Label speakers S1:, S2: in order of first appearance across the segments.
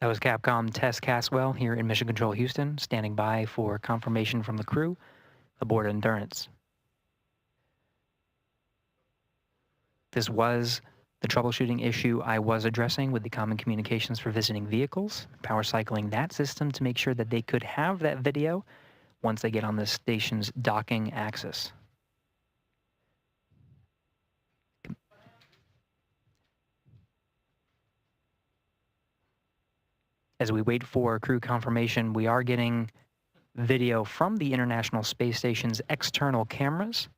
S1: That was Capcom Tess Caswell here in Mission Control Houston, standing by for confirmation from the crew aboard Endurance. This was the troubleshooting issue I was addressing with the Common Communications for Visiting Vehicles, power cycling that system to make sure that they could have that video once they get on the station's docking axis. As we wait for crew confirmation, we are getting video from the International Space Station's external cameras.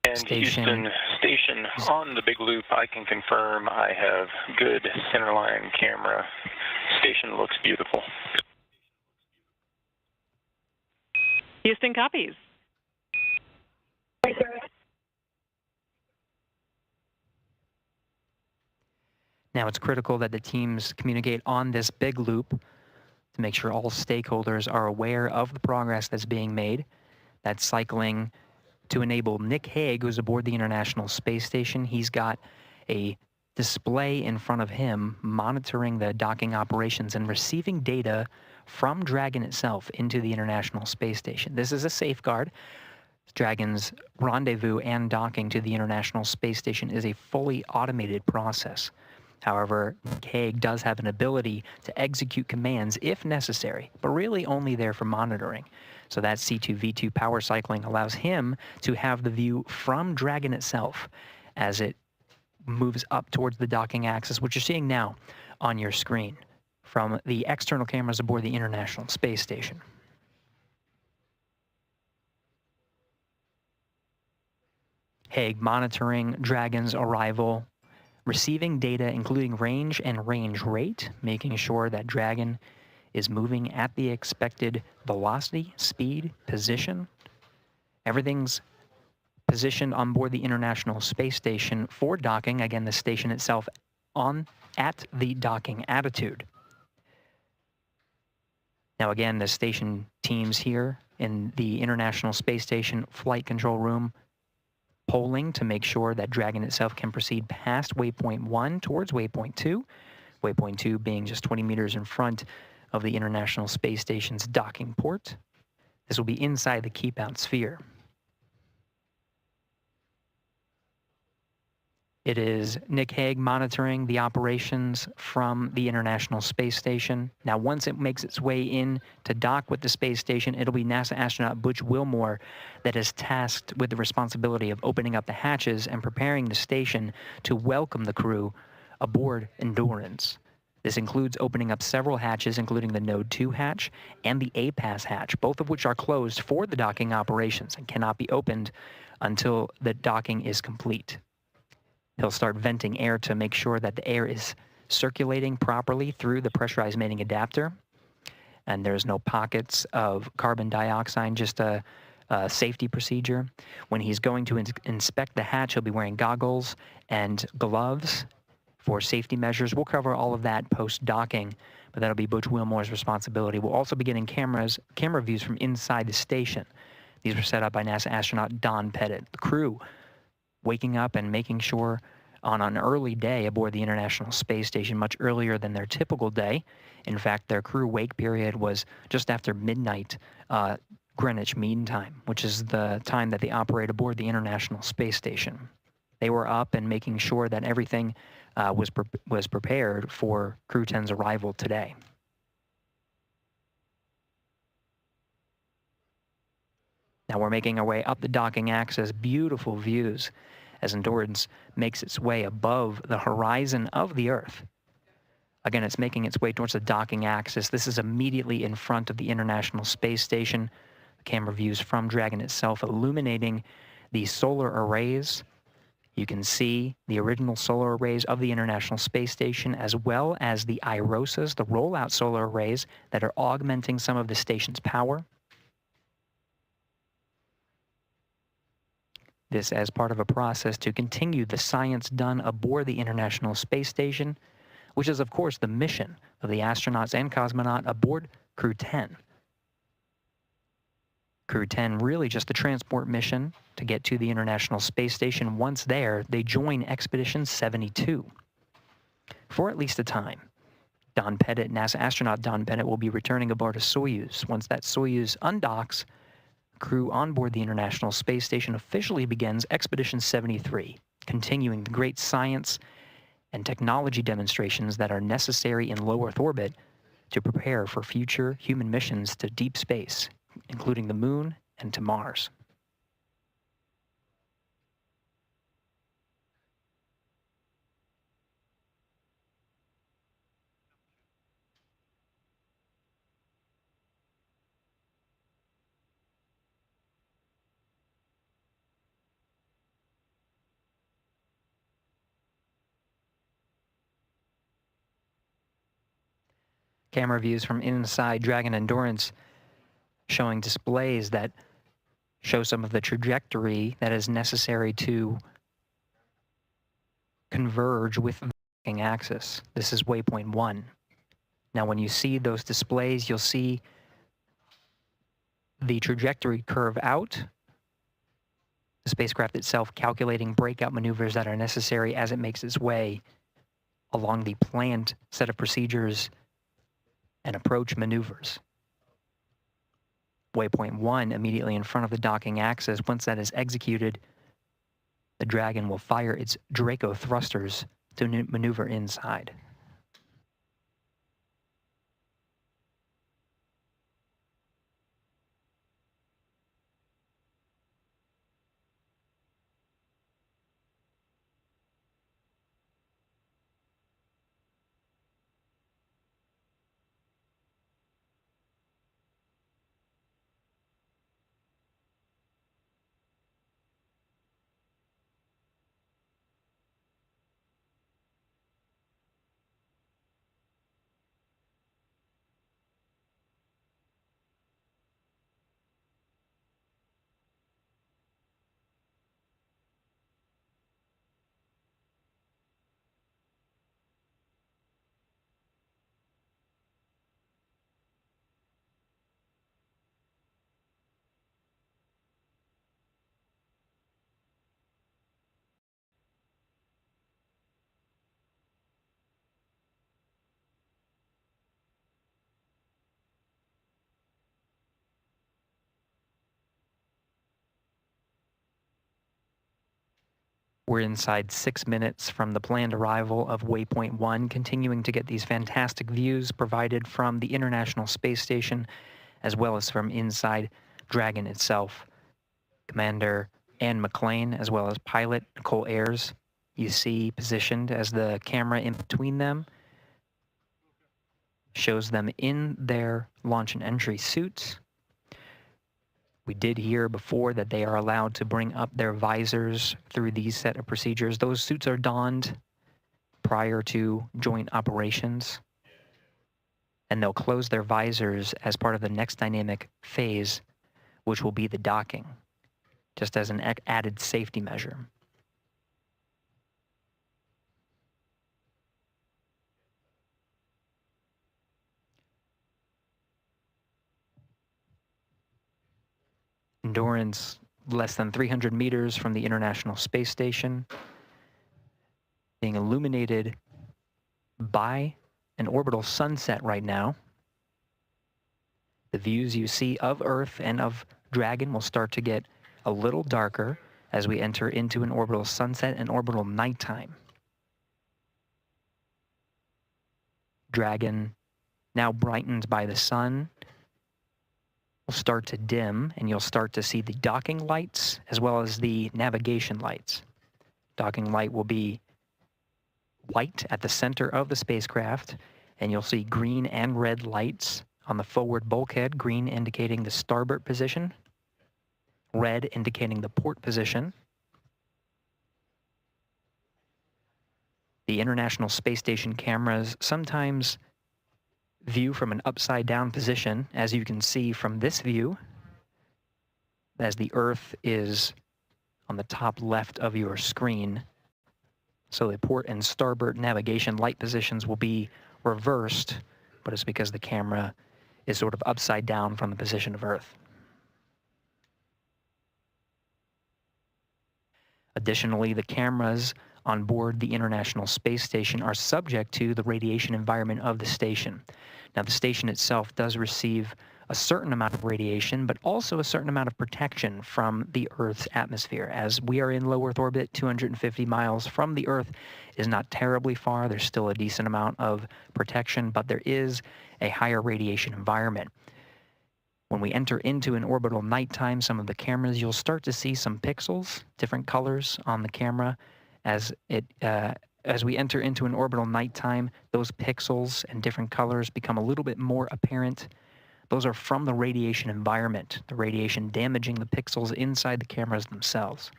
S2: And Houston Station on the big loop, I can confirm I have good centerline camera. Station looks beautiful.
S3: Houston copies.
S1: Now it's critical that the teams communicate on this big loop to make sure all stakeholders are aware of the progress that's being made. That's cycling to enable Nick Hague, who's aboard the International Space Station. He's got a display in front of him monitoring the docking operations and receiving data from Dragon itself into the International Space Station. This is a safeguard. Dragon's rendezvous and docking to the International Space Station is a fully automated process. However, Hague does have an ability to execute commands if necessary, but really only there for monitoring. So that C2V2 power cycling allows him to have the view from Dragon itself as it moves up towards the docking axis, which you're seeing now on your screen from the external cameras aboard the International Space Station. Hague monitoring Dragon's arrival, receiving data including range and range rate, making sure that Dragon is moving at the expected velocity, speed, position. Everything's positioned on board the International Space Station for docking. Again, the station itself at the docking attitude. Now again, the station teams here in the International Space Station flight control room polling to make sure that Dragon itself can proceed past waypoint 1 towards waypoint 2. Waypoint 2 being just 20 meters in front of the International Space Station's docking port. This will be inside the keep out sphere. It is Nick Hague monitoring the operations from the International Space Station. Now, once it makes its way in to dock with the space station, it'll be NASA astronaut Butch Wilmore that is tasked with the responsibility of opening up the hatches and preparing the station to welcome the crew aboard Endurance. This includes opening up several hatches, including the Node 2 hatch and the APAS hatch, both of which are closed for the docking operations and cannot be opened until the docking is complete. He'll start venting air to make sure that the air is circulating properly through the pressurized mating adapter. And there's no pockets of carbon dioxide, just a safety procedure. When he's going to inspect the hatch, he'll be wearing goggles and gloves for safety measures. We'll cover all of that post-docking, but that'll be Butch Wilmore's responsibility. We'll also be getting camera views from inside the station. These were set up by NASA astronaut Don Pettit. The crew waking up and making sure on an early day aboard the International Space Station, much earlier than their typical day. In fact, their crew wake period was just after midnight Greenwich Mean Time, which is the time that they operate aboard the International Space Station. They were up and making sure that everything was prepared for Crew 10's arrival today. Now we're making our way up the docking axis, beautiful views as Endurance makes its way above the horizon of the Earth. Again, it's making its way towards the docking axis. This is immediately in front of the International Space Station. The camera views from Dragon itself illuminating the solar arrays. You can see the original solar arrays of the International Space Station, as well as the IROSAs, the rollout solar arrays that are augmenting some of the station's power. This as part of a process to continue the science done aboard the International Space Station, which is, of course, the mission of the astronauts and cosmonaut aboard Crew 10. Crew 10, really just a transport mission to get to the International Space Station. Once there, they join Expedition 72 for at least a time. Don Pettit, NASA astronaut Don Pettit, will be returning aboard a Soyuz. Once that Soyuz undocks, crew on board the International Space Station officially begins Expedition 73, continuing the great science and technology demonstrations that are necessary in low Earth orbit to prepare for future human missions to deep space, including the Moon and to Mars. Camera views from inside Dragon Endurance showing displays that show some of the trajectory that is necessary to converge with the docking axis. This is waypoint 1. Now, when you see those displays, you'll see the trajectory curve out, the spacecraft itself calculating breakout maneuvers that are necessary as it makes its way along the planned set of procedures and approach maneuvers. Waypoint 1, immediately in front of the docking axis, once that is executed, the Dragon will fire its Draco thrusters to maneuver inside. We're inside 6 minutes from the planned arrival of Waypoint 1, continuing to get these fantastic views provided from the International Space Station, as well as from inside Dragon itself. Commander Ann McLean, as well as pilot Nicole Ayers, you see positioned as the camera in between them, shows them in their launch and entry suits. We did hear before that they are allowed to bring up their visors through these set of procedures. Those suits are donned prior to joint operations, and they'll close their visors as part of the next dynamic phase, which will be the docking, just as an added safety measure. Endurance less than 300 meters from the International Space Station, being illuminated by an orbital sunset right now. The views you see of Earth and of Dragon will start to get a little darker as we enter into an orbital sunset and orbital nighttime. Dragon, now brightened by the sun, will start to dim, and you'll start to see the docking lights as well as the navigation lights. Docking light will be white at the center of the spacecraft, and you'll see green and red lights on the forward bulkhead, green indicating the starboard position, red indicating the port position. The International Space Station cameras sometimes view from an upside down position, as you can see from this view, as the Earth is on the top left of your screen. So the port and starboard navigation light positions will be reversed, but it's because the camera is sort of upside down from the position of Earth. Additionally, the cameras on board the International Space Station are subject to the radiation environment of the station. Now, the station itself does receive a certain amount of radiation, but also a certain amount of protection from the Earth's atmosphere. As we are in low Earth orbit, 250 miles from the Earth is not terribly far. There's still a decent amount of protection, but there is a higher radiation environment. When we enter into an orbital nighttime, some of the cameras, you'll start to see some pixels, different colors on the camera. As we enter into an orbital nighttime, those pixels and different colors become a little bit more apparent. Those are from the radiation environment, the radiation damaging the pixels inside the cameras themselves.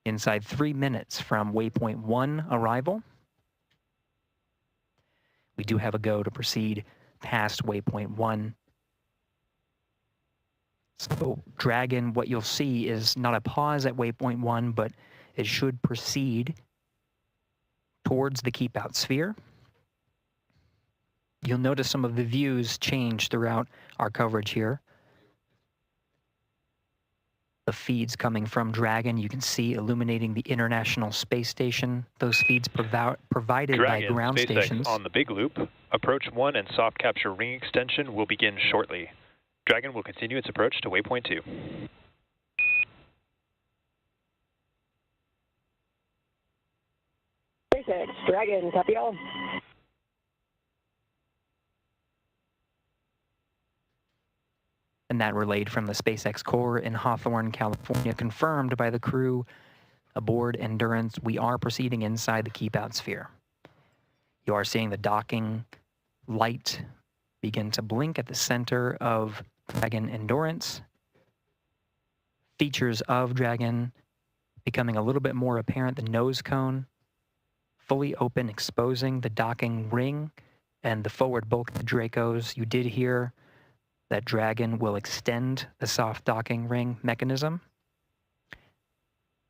S1: Inside 3 minutes from waypoint 1 arrival, we do have a go to proceed past waypoint 1. So Dragon, what you'll see is not a pause at waypoint 1, but it should proceed towards the keep out sphere. You'll notice some of the views change throughout our coverage here. The feeds coming from Dragon, you can see illuminating the International Space Station. Those feeds provided by ground
S4: SpaceX
S1: stations.
S4: On the big loop, approach 1 and soft capture ring extension will begin shortly. Dragon will continue its approach to waypoint 2.
S5: SpaceX, Dragon, copy all.
S1: And that relayed from the SpaceX core in Hawthorne, California, confirmed by the crew aboard Endurance. We are proceeding inside the keep out sphere. You are seeing the docking light begin to blink at the center of Dragon Endurance. Features of Dragon becoming a little bit more apparent. The nose cone fully open, exposing the docking ring and the forward bulk of the Dracos. You did hear that Dragon will extend the soft docking ring mechanism.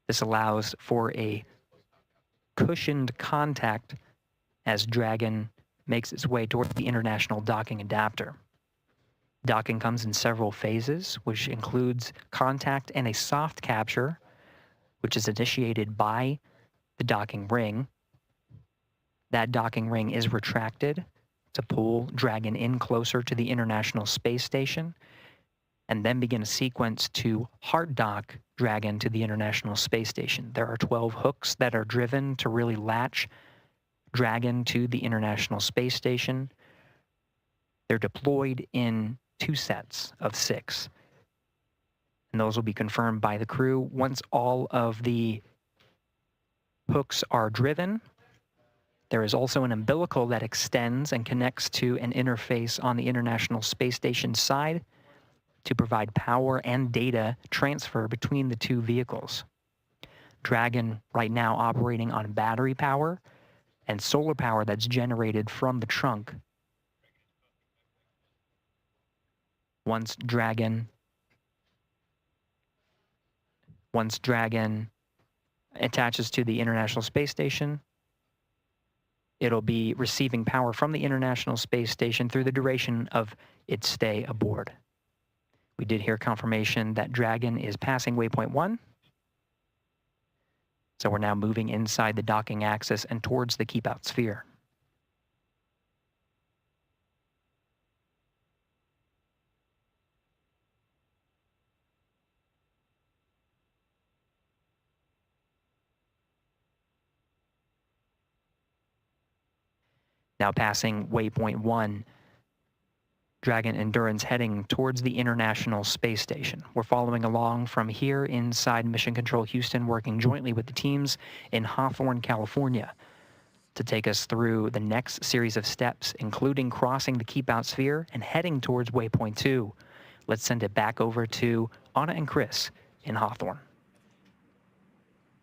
S1: This allows for a cushioned contact as Dragon makes its way toward the International Docking Adapter. Docking comes in several phases, which includes contact and a soft capture, which is initiated by the docking ring. That docking ring is retracted to pull Dragon in closer to the International Space Station, and then begin a sequence to hard dock Dragon to the International Space Station. There are 12 hooks that are driven to really latch Dragon to the International Space Station. They're deployed in 2 sets of 6, and those will be confirmed by the crew. Once all of the hooks are driven, there is also an umbilical that extends and connects to an interface on the International Space Station side to provide power and data transfer between the 2 vehicles. Dragon right now operating on battery power and solar power that's generated from the trunk. Once Dragon attaches to the International Space Station, it'll be receiving power from the International Space Station through the duration of its stay aboard. We did hear confirmation that Dragon is passing waypoint 1. So we're now moving inside the docking axis and towards the keep out sphere. Now passing waypoint 1, Dragon Endurance heading towards the International Space Station. We're following along from here inside Mission Control Houston, working jointly with the teams in Hawthorne, California, to take us through the next series of steps, including crossing the keep out sphere and heading towards waypoint 2. Let's send it back over to Anna and Chris in Hawthorne.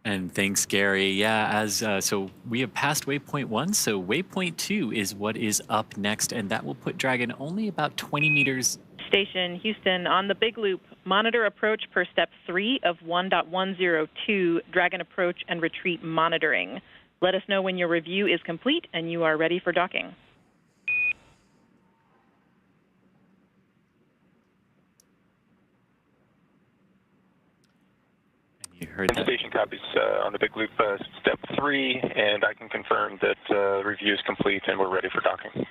S6: And thanks, Gary. Yeah, so we have passed waypoint 1, so waypoint 2 is what is up next, and that will put Dragon only about 20 meters
S3: Station Houston, on the Big Loop, monitor approach per step 3 of 1.102, Dragon approach and retreat monitoring. Let us know when your review is complete and you are ready for docking.
S6: You heard that.
S2: Station copies on the Big Loop, step 3, and I can confirm that review is complete and we're ready for docking.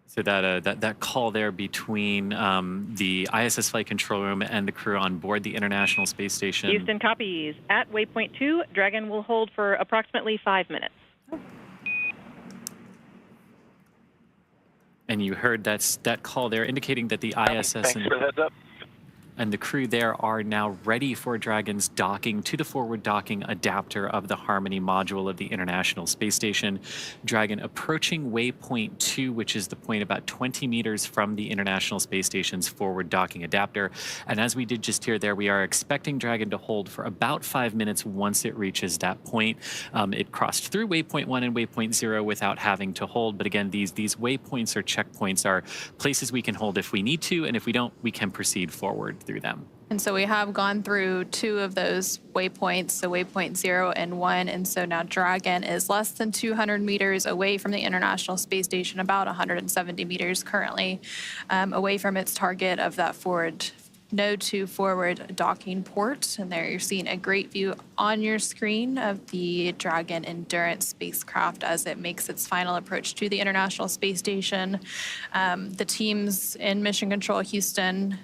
S6: So that call there between the ISS flight control room and the crew on board the International Space Station.
S3: Houston copies. At waypoint 2, Dragon will hold for approximately 5 minutes.
S6: And you heard that call there indicating that the ISS
S2: Thanks for the heads up.
S6: and the crew there are now ready for Dragon's docking to the forward docking adapter of the Harmony module of the International Space Station. Dragon approaching waypoint 2, which is the point about 20 meters from the International Space Station's forward docking adapter. And as we did just hear there, we are expecting Dragon to hold for about 5 minutes once it reaches that point. It crossed through waypoint 1 and waypoint 0 without having to hold. But again, these waypoints or checkpoints are places we can hold if we need to, and if we don't, we can proceed forward through them.
S7: And so we have gone through 2 of those waypoints, so waypoint 0 and 1, and so now Dragon is less than 200 meters away from the International Space Station, about 170 meters currently away from its target of that node 2 forward docking port. And there you're seeing a great view on your screen of the Dragon Endurance spacecraft as it makes its final approach to the International Space Station. The teams in Mission Control Houston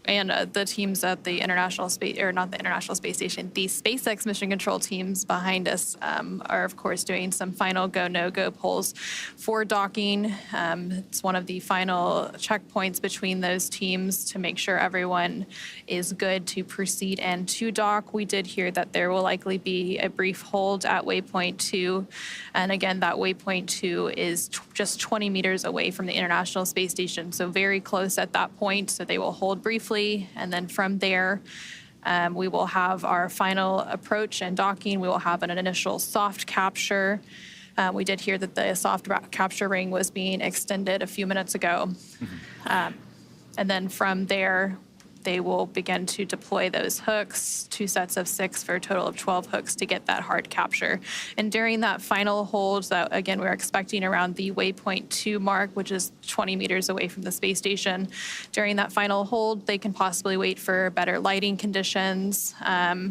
S7: the teams at the International Space, or not the International Space Station, the SpaceX mission control teams behind us are, of course, doing some final go, no-go polls for docking. It's one of the final checkpoints between those teams to make sure everyone is good to proceed and to dock. We did hear that there will likely be a brief hold at waypoint 2. And again, that waypoint 2 is just 20 meters away from the International Space Station, so very close at that point. So they will hold briefly. And then from there, we will have our final approach and docking. We will have an initial soft capture. We did hear that the soft capture ring was being extended a few minutes ago. And then from there, they will begin to deploy those hooks, 2 sets of 6 for a total of 12 hooks to get that hard capture. And during that final hold, that again, we're expecting around the waypoint 2 mark, which is 20 meters away from the space station. During that final hold, they can possibly wait for better lighting conditions.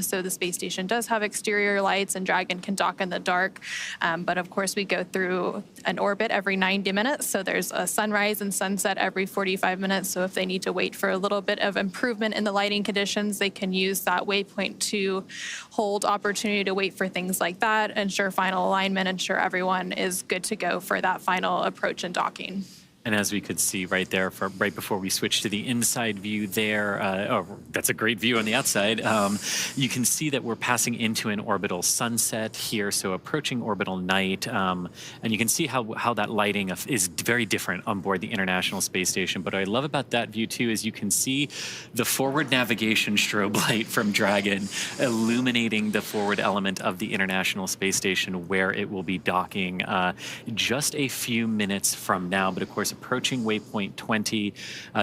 S7: So the space station does have exterior lights and Dragon can dock in the dark. But of course, we go through an orbit every 90 minutes. So there's a sunrise and sunset every 45 minutes. So if they need to wait for a little bit of improvement in the lighting conditions, they can use that waypoint 2 hold opportunity to wait for things like that, ensure final alignment, ensure everyone is good to go for that final approach and docking.
S6: And as we could see right there, right before we switch to the inside view there, that's a great view on the outside. You can see that we're passing into an orbital sunset here, so approaching orbital night. And you can see how that lighting is very different on board the International Space Station. But what I love about that view, too, is you can see the forward navigation strobe light from Dragon illuminating the forward element of the International Space Station where it will be docking just a few minutes from now. But of course, approaching waypoint 20.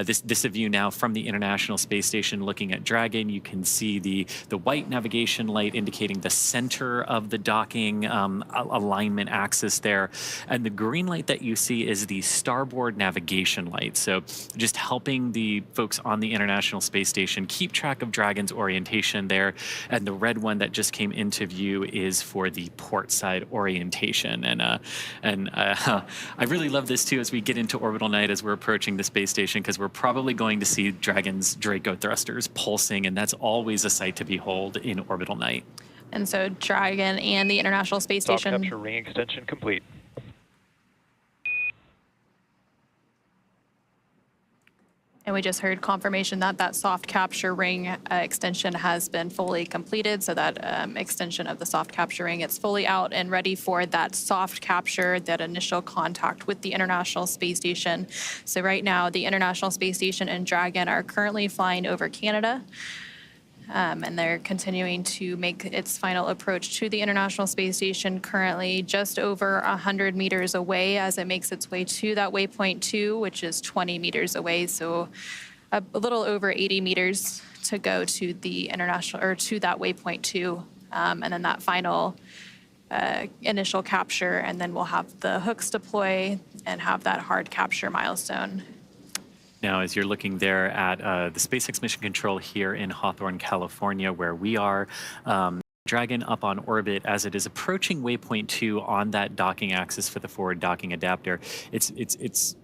S6: This is a view now from the International Space Station looking at Dragon. You can see the white navigation light indicating the center of the docking alignment axis there. And the green light that you see is the starboard navigation light. So just helping the folks on the International Space Station keep track of Dragon's orientation there. And the red one that just came into view is for the port side orientation. And I really love this too as we get into orbital night as we're approaching the space station, because we're probably going to see Dragon's Draco thrusters pulsing, and that's always a sight to behold in orbital night.
S7: And so Dragon and the International Space Station.
S4: Soft capture ring extension complete.
S7: And we just heard confirmation that that soft capture ring extension has been fully completed. So that extension of the soft capture ring, it's fully out and ready for that soft capture, that initial contact with the International Space Station. So right now, the International Space Station and Dragon are currently flying over Canada. and they're continuing to make its final approach to the International Space Station, currently just over 100 meters away as it makes its way to that waypoint 2, which is 20 meters away, so a little over 80 meters to go to the international, or to that waypoint 2, and then that final initial capture, and then we'll have the hooks deploy and have that hard capture milestone.
S6: Now, as you're looking there at the SpaceX Mission Control here in Hawthorne, California, where we are, Dragon up on orbit as it is approaching waypoint 2 on that docking axis for the forward docking adapter. It's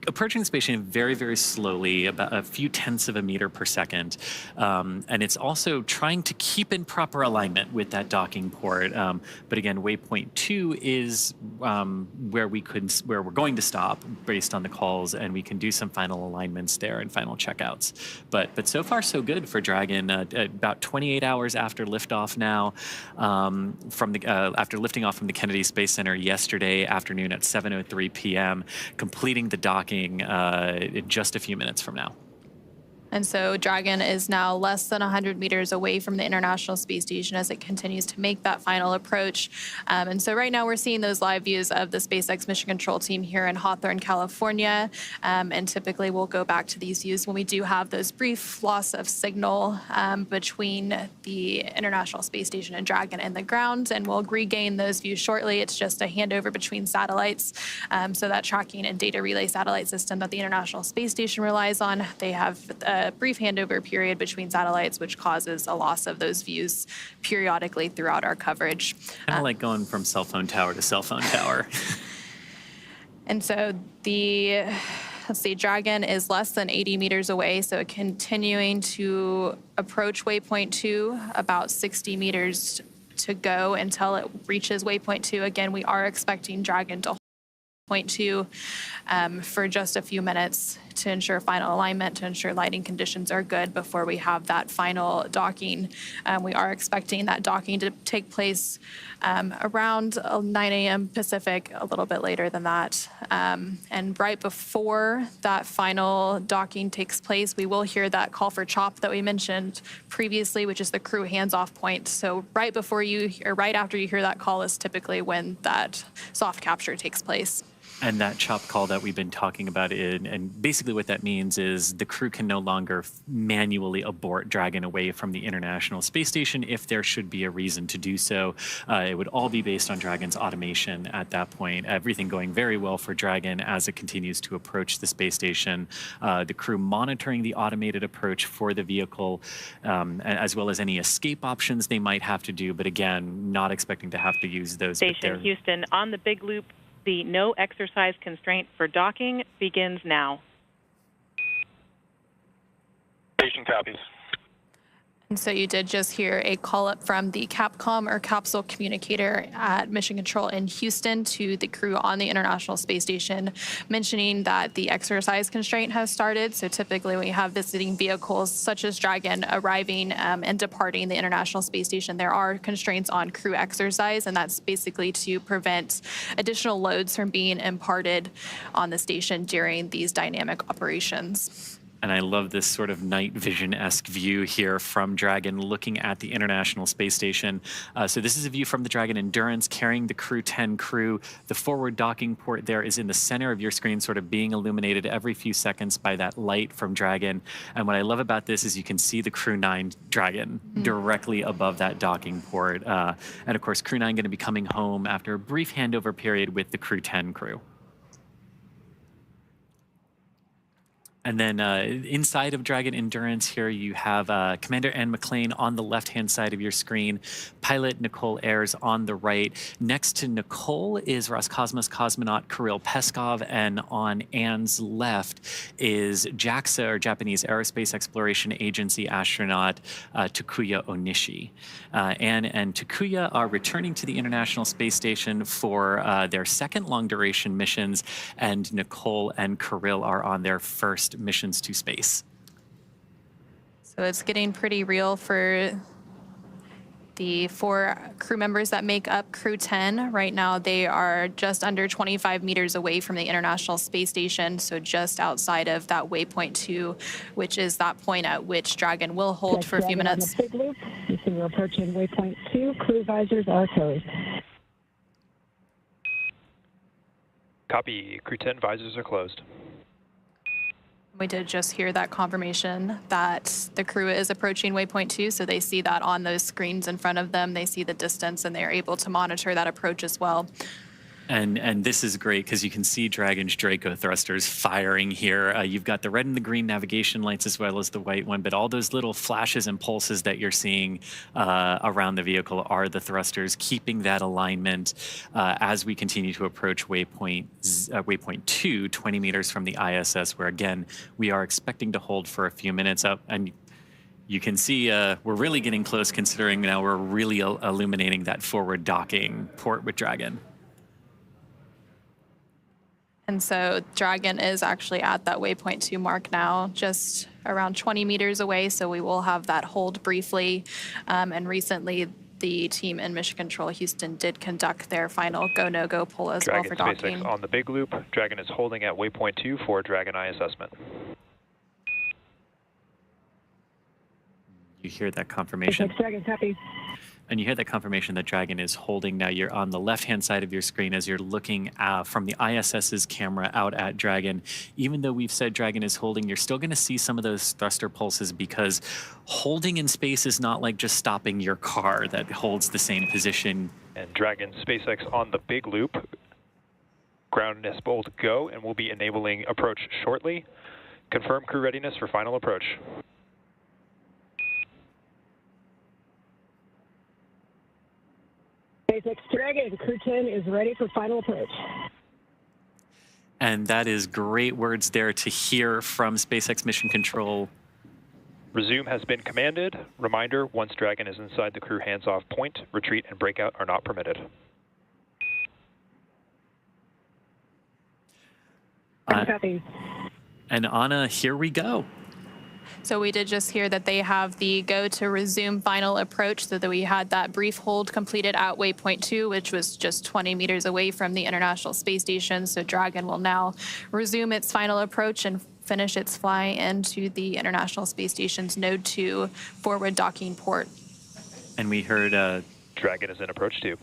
S6: approaching the space station very, very slowly, about a few tenths of a meter per second. And it's also trying to keep in proper alignment with that docking port. But again, waypoint 2 is where we're going to stop based on the calls, and we can do some final alignments there and final checkouts. But so far, so good for Dragon. About 28 hours after liftoff now, after lifting off from the Kennedy Space Center yesterday afternoon at 7:03 p.m., completing the docking in just a few minutes from now.
S7: And so Dragon is now less than 100 meters away from the International Space Station as it continues to make that final approach. And so right now we're seeing those live views of the SpaceX Mission Control team here in Hawthorne, California. And typically we'll go back to these views when we do have those brief loss of signal between the International Space Station and Dragon and the ground. And we'll regain those views shortly. It's just a handover between satellites. So that tracking and data relay satellite system that the International Space Station relies on, they have a brief handover period between satellites, which causes a loss of those views periodically throughout our coverage.
S6: Kind of like going from cell phone tower to cell phone tower.
S7: And so let's see, Dragon is less than 80 meters away, so continuing to approach waypoint 2, about 60 meters to go until it reaches waypoint 2. Again, we are expecting Dragon to hold point 2 for just a few minutes to ensure final alignment, to ensure lighting conditions are good before we have that final docking. We are expecting that docking to take place around 9 a.m. Pacific, a little bit later than that. And right before that final docking takes place, we will hear that call for chop that we mentioned previously, which is the crew hands-off point. So right before or right after you hear that call is typically when that soft capture takes place.
S6: And that chop call that we've been talking about, and basically what that means is the crew can no longer manually abort Dragon away from the International Space Station if there should be a reason to do so. It would all be based on Dragon's automation at that point. Everything going very well for Dragon as it continues to approach the space station. The crew monitoring the automated approach for the vehicle, as well as any escape options they might have to do. But again, not expecting to have to use those.
S3: Station Houston, on the big loop, the no exercise constraint for docking begins now.
S2: Station copies.
S7: And so you did just hear a call up from the Capcom, or capsule communicator at Mission Control in Houston, to the crew on the International Space Station, mentioning that the exercise constraint has started. So typically when we have visiting vehicles such as Dragon arriving and departing the International Space Station, there are constraints on crew exercise, and that's basically to prevent additional loads from being imparted on the station during these dynamic operations.
S6: And I love this sort of night vision-esque view here from Dragon looking at the International Space Station. So this is a view from the Dragon Endurance carrying the Crew 10 crew. The forward docking port there is in the center of your screen, sort of being illuminated every few seconds by that light from Dragon. And what I love about this is you can see the Crew 9 Dragon directly above that docking port. And of course, Crew 9 going to be coming home after a brief handover period with the Crew 10 crew. And then inside of Dragon Endurance here, you have Commander Ann McLean on the left-hand side of your screen, pilot Nicole Ayers on the right. Next to Nicole is Roscosmos cosmonaut Kirill Peskov, and on Ann's left is JAXA, or Japanese Aerospace Exploration Agency astronaut Takuya Onishi. Ann and Takuya are returning to the International Space Station for their second long-duration missions, and Nicole and Kirill are on their first missions to space.
S7: So it's getting pretty real for The 4 crew members that make up Crew 10, right now they are just under 25 meters away from the International Space Station, so just outside of that waypoint 2, which is that point at which Dragon will hold for a few minutes.
S5: On the big loop, you see we're approaching waypoint 2. Crew visors are closed.
S4: Copy. Crew 10 visors are closed.
S7: We did just hear that confirmation that the crew is approaching waypoint 2, so they see that on those screens in front of them. They see the distance, and they're able to monitor that approach as well.
S6: And this is great because you can see Dragon's Draco thrusters firing here. You've got the red and the green navigation lights as well as the white one, but all those little flashes and pulses that you're seeing around the vehicle are the thrusters, keeping that alignment as we continue to approach waypoint 2, 20 meters from the ISS, where again, we are expecting to hold for a few minutes up. And you can see we're really getting close considering now we're really illuminating that forward docking port with Dragon.
S7: And so Dragon is actually at that waypoint 2 mark now, just around 20 meters away. So we will have that hold briefly. And recently, the team in Mission Control Houston did conduct their final go, no-go pull as well for docking.
S4: SpaceX on the big loop. Dragon is holding at waypoint 2 for Dragon eye assessment.
S6: You hear that confirmation.
S5: SpaceX Dragon, copy.
S6: And you hear that confirmation that Dragon is holding. Now you're on the left-hand side of your screen as you're looking from the ISS's camera out at Dragon. Even though we've said Dragon is holding, you're still going to see some of those thruster pulses because holding in space is not like just stopping your car that holds the same position.
S4: And Dragon SpaceX on the big loop. Ground is bold go, and we'll be enabling approach shortly. Confirm crew readiness for final approach.
S5: SpaceX Dragon, Crew 10 is ready for final approach.
S6: And that is great words there to hear from SpaceX Mission Control.
S4: Resume has been commanded. Reminder, once Dragon is inside the crew hands-off point, retreat and breakout are not permitted.
S5: Copy.
S6: And Anna, here we go.
S7: So we did just hear that they have the go to resume final approach, so that we had that brief hold completed at waypoint 2, which was just 20 meters away from the International Space Station. So Dragon will now resume its final approach and finish its fly into the International Space Station's Node 2 forward docking port.
S6: And we heard
S4: Dragon is in approach 2.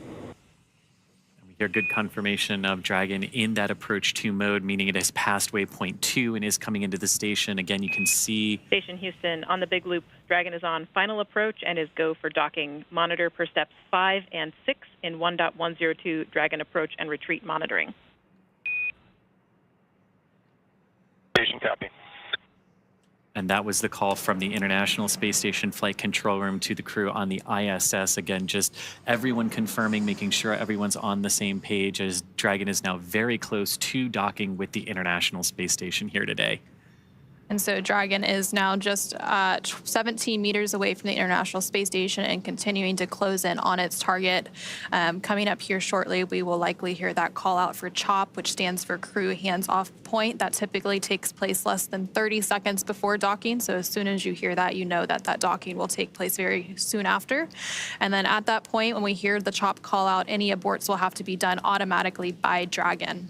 S6: Your good confirmation of Dragon in that approach 2 mode, meaning it has passed waypoint 2 and is coming into the station. Again, you can see
S3: Station Houston on the big loop. Dragon is on final approach and is go for docking. Monitor per steps 5 and 6 in 1.102 Dragon approach and retreat monitoring.
S2: Station copy.
S6: and that was the call from the International Space Station Flight Control Room to the crew on the ISS. Again, just everyone confirming, making sure everyone's on the same page, as Dragon is now very close to docking with the International Space Station here today.
S7: And so Dragon is now just 17 meters away from the International Space Station and continuing to close in on its target. Coming up here shortly, we will likely hear that call out for CHOP, which stands for Crew Hands Off Point. That typically takes place less than 30 seconds before docking. So as soon as you hear that, you know that that docking will take place very soon after. And then at that point, when we hear the CHOP call out, any aborts will have to be done automatically by Dragon.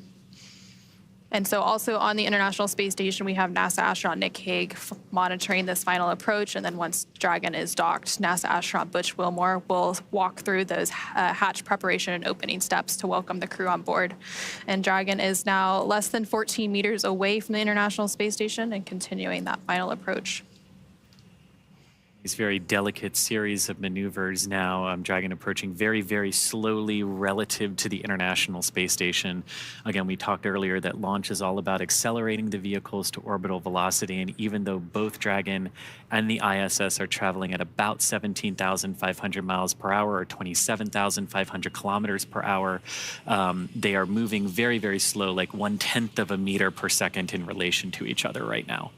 S7: And so also on the International Space Station, we have NASA astronaut Nick Hague monitoring this final approach. And then once Dragon is docked, NASA astronaut Butch Wilmore will walk through those hatch preparation and opening steps to welcome the crew on board. And Dragon is now less than 14 meters away from the International Space Station and continuing that final approach.
S6: These very delicate series of maneuvers now. Dragon approaching very, very slowly relative to the International Space Station. Again, we talked earlier that launch is all about accelerating the vehicles to orbital velocity, and even though both Dragon and the ISS are traveling at about 17,500 miles per hour or 27,500 kilometers per hour, they are moving very, very slow, like 1/10 of a meter per second in relation to each other right now.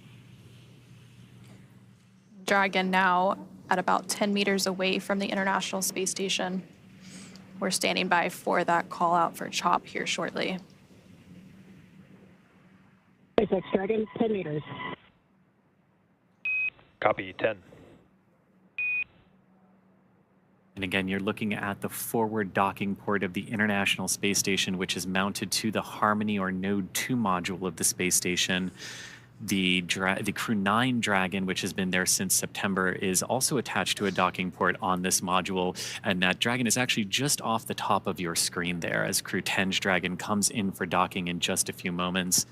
S7: Dragon now at about 10 meters away from the International Space Station. We're standing by for that call out for CHOP here shortly.
S5: SpaceX Dragon, 10 meters.
S4: Copy, 10.
S6: And again, you're looking at the forward docking port of the International Space Station, which is mounted to the Harmony or Node 2 module of the space station. The Crew 9 Dragon, which has been there since September, is also attached to a docking port on this module, and that Dragon is actually just off the top of your screen there as Crew 10's Dragon comes in for docking in just a few moments.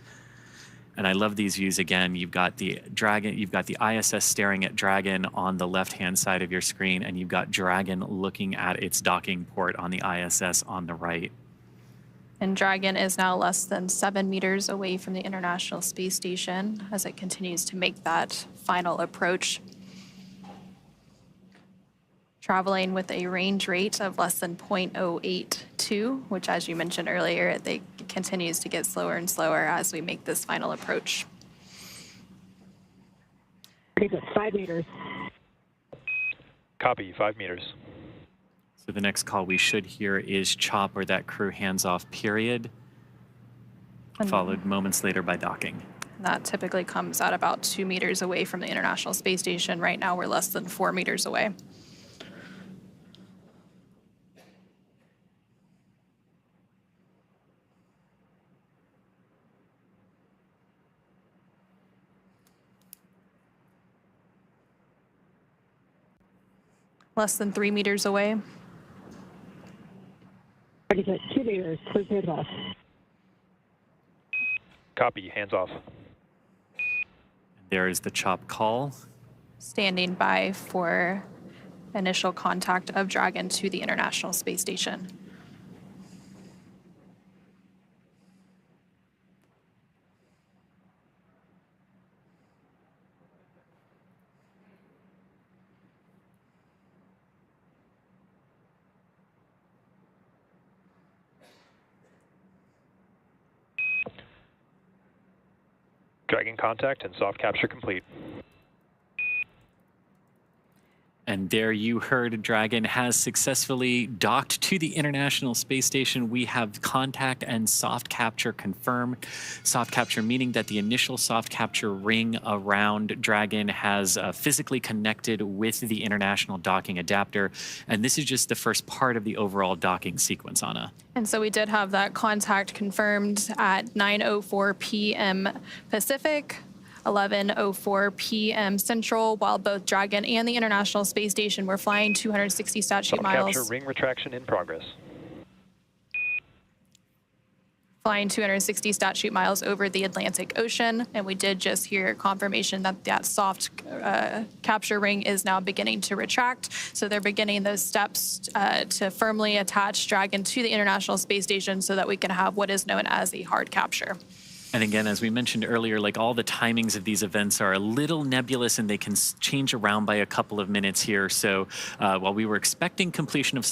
S6: And I love these views again. You've got the Dragon, you've got the ISS staring at Dragon on the left-hand side of your screen, and you've got Dragon looking at its docking port on the ISS on the right.
S7: And Dragon is now less than 7 meters away from the International Space Station as it continues to make that final approach. Traveling with a range rate of less than 0.082, which, as you mentioned earlier, it continues to get slower and slower as we make this final approach.
S5: Okay, good. 5 meters.
S4: Copy, 5 meters.
S6: So the next call we should hear is chop, or that crew hands-off period, followed moments later by docking.
S7: That typically comes at about 2 meters away from the International Space Station. Right now, we're less than 4 meters away. Less than 3 meters away.
S5: Okay, good. 2 meters. Please hands off.
S4: Copy, hands off.
S6: There is the chop call.
S7: Standing by for initial contact of Dragon to the International Space Station.
S4: Dragon contact and soft capture complete.
S6: And there you heard Dragon has successfully docked to the International Space Station. We have contact and soft capture confirmed. Soft capture meaning that the initial soft capture ring around Dragon has physically connected with the International Docking Adapter. And this is just the first part of the overall docking sequence, Anna.
S7: And so we did have that contact confirmed at 9:04 p.m. Pacific, 11:04 p.m. Central, while both Dragon and the International Space Station were flying 260 statute miles.
S4: Capture ring retraction in progress.
S7: Flying 260 statute miles over the Atlantic Ocean, and we did just hear confirmation that that soft capture ring is now beginning to retract. So they're beginning those steps to firmly attach Dragon to the International Space Station so that we can have what is known as a hard capture.
S6: And again, as we mentioned earlier, like all the timings of these events are a little nebulous and they can change around by a couple of minutes here. So while we were expecting completion of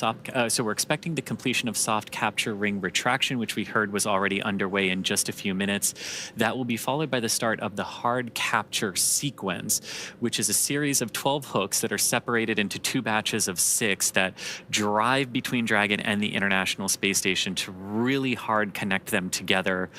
S6: we're expecting the completion of soft capture ring retraction, which we heard was already underway in just a few minutes. That will be followed by the start of the hard capture sequence, which is a series of 12 hooks that are separated into 2 batches of 6 that drive between Dragon and the International Space Station to really hard connect them together.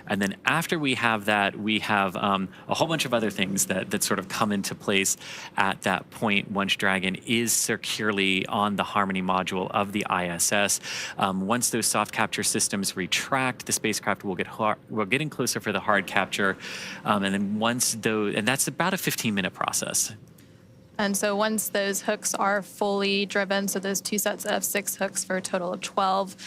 S6: And then after we have that, we have a whole bunch of other things that sort of come into place at that point once Dragon is securely on the Harmony module of the ISS. Once those soft capture systems retract, the spacecraft will we're getting closer for the hard capture. And then and that's about a 15-minute process.
S7: And so once those hooks are fully driven, so those 2 sets of 6 hooks for a total of 12,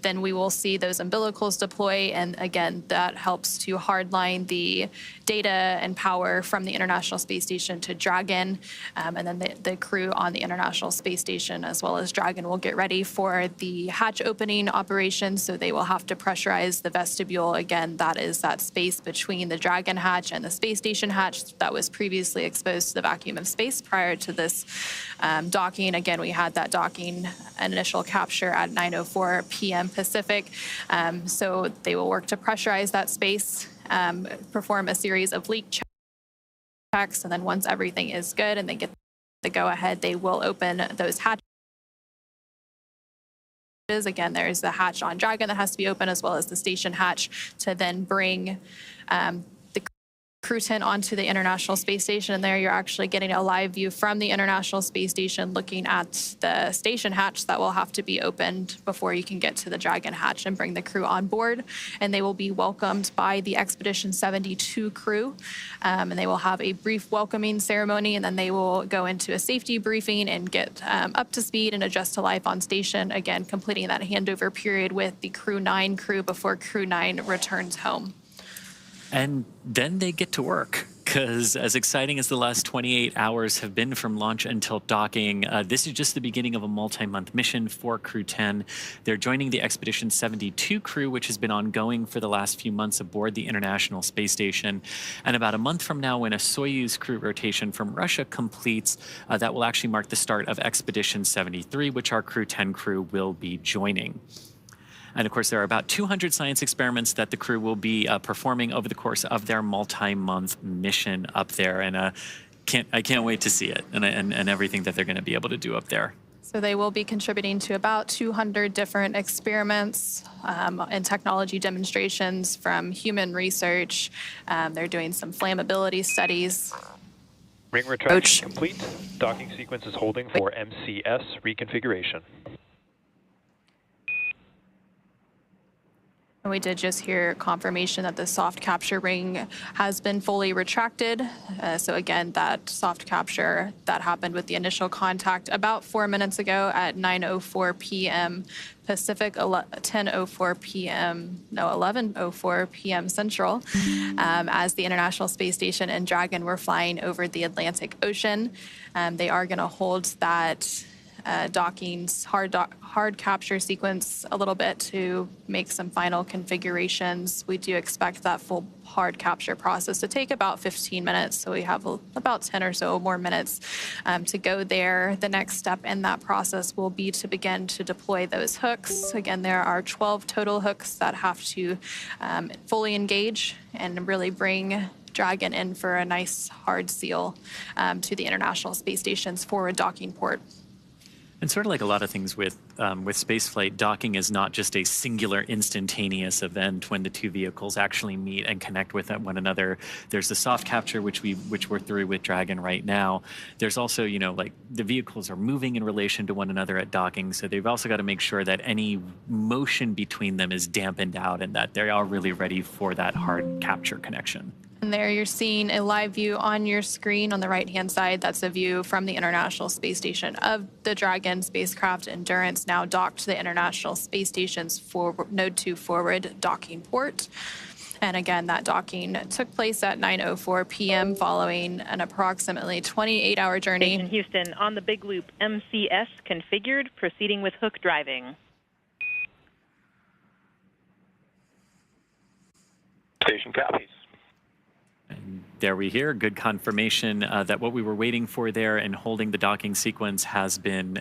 S7: then we will see those umbilicals deploy. And again, that helps to hardline the data and power from the International Space Station to Dragon. And then the crew on the International Space Station, as well as Dragon, will get ready for the hatch opening operation. So they will have to pressurize the vestibule. Again, that is that space between the Dragon hatch and the Space Station hatch that was previously exposed to the vacuum of space prior to this docking. Again, we had that docking initial capture at 9:04 p.m. Pacific. So they will work to pressurize that space, perform a series of leak checks, and then once everything is good and they get the go-ahead, they will open those hatches. Again, there's the hatch on Dragon that has to be open, as well as the station hatch, to then bring Crew 10 onto the International Space Station, and there you're actually getting a live view from the International Space Station looking at the station hatch that will have to be opened before you can get to the Dragon hatch and bring the crew on board. And they will be welcomed by the Expedition 72 crew, and they will have a brief welcoming ceremony, and then they will go into a safety briefing and get up to speed and adjust to life on station, again completing that handover period with the Crew 9 crew before Crew 9 returns home.
S6: And then they get to work, because as exciting as the last 28 hours have been from launch until docking, this is just the beginning of a multi-month mission for Crew 10. They're joining the Expedition 72 crew, which has been ongoing for the last few months aboard the International Space Station. And about a month from now, when a Soyuz crew rotation from Russia completes, that will actually mark the start of Expedition 73, which our Crew 10 crew will be joining. And of course, there are about 200 science experiments that the crew will be performing over the course of their multi-month mission up there. And I can't wait to see it and everything that they're going to be able to do up there.
S7: So they will be contributing to about 200 different experiments and technology demonstrations from human research. They're doing some flammability studies.
S4: Ring retraction complete. Docking sequence is holding for MCS reconfiguration.
S7: And we did just hear confirmation that the soft capture ring has been fully retracted. So again, that soft capture that happened with the initial contact about 4 minutes ago at 9:04 p.m. Pacific, 11:04 p.m. Central, as the International Space Station and Dragon were flying over the Atlantic Ocean. They are going to hold that docking's hard capture sequence a little bit to make some final configurations. We do expect that full hard capture process to take about 15 minutes, so we have about 10 or so more minutes to go there. The next step in that process will be to begin to deploy those hooks. Again, there are 12 total hooks that have to fully engage and really bring Dragon in for a nice hard seal to the International Space Station's forward docking port.
S6: And sort of like a lot of things with spaceflight, docking is not just a singular instantaneous event when the two vehicles actually meet and connect with one another. There's the soft capture, which we're through with Dragon right now. There's also, like the vehicles are moving in relation to one another at docking, so they've also got to make sure that any motion between them is dampened out and that they're all really ready for that hard capture connection.
S7: And there you're seeing a live view on your screen on the right-hand side. That's a view from the International Space Station of the Dragon spacecraft Endurance, now docked to the International Space Station's Node 2 forward docking port. And again, that docking took place at 9:04 p.m. following an approximately 28-hour journey.
S3: Station Houston, on the Big Loop, MCS configured, proceeding with hook driving.
S2: Station copies.
S6: And there we hear good confirmation that what we were waiting for there and holding the docking sequence has been,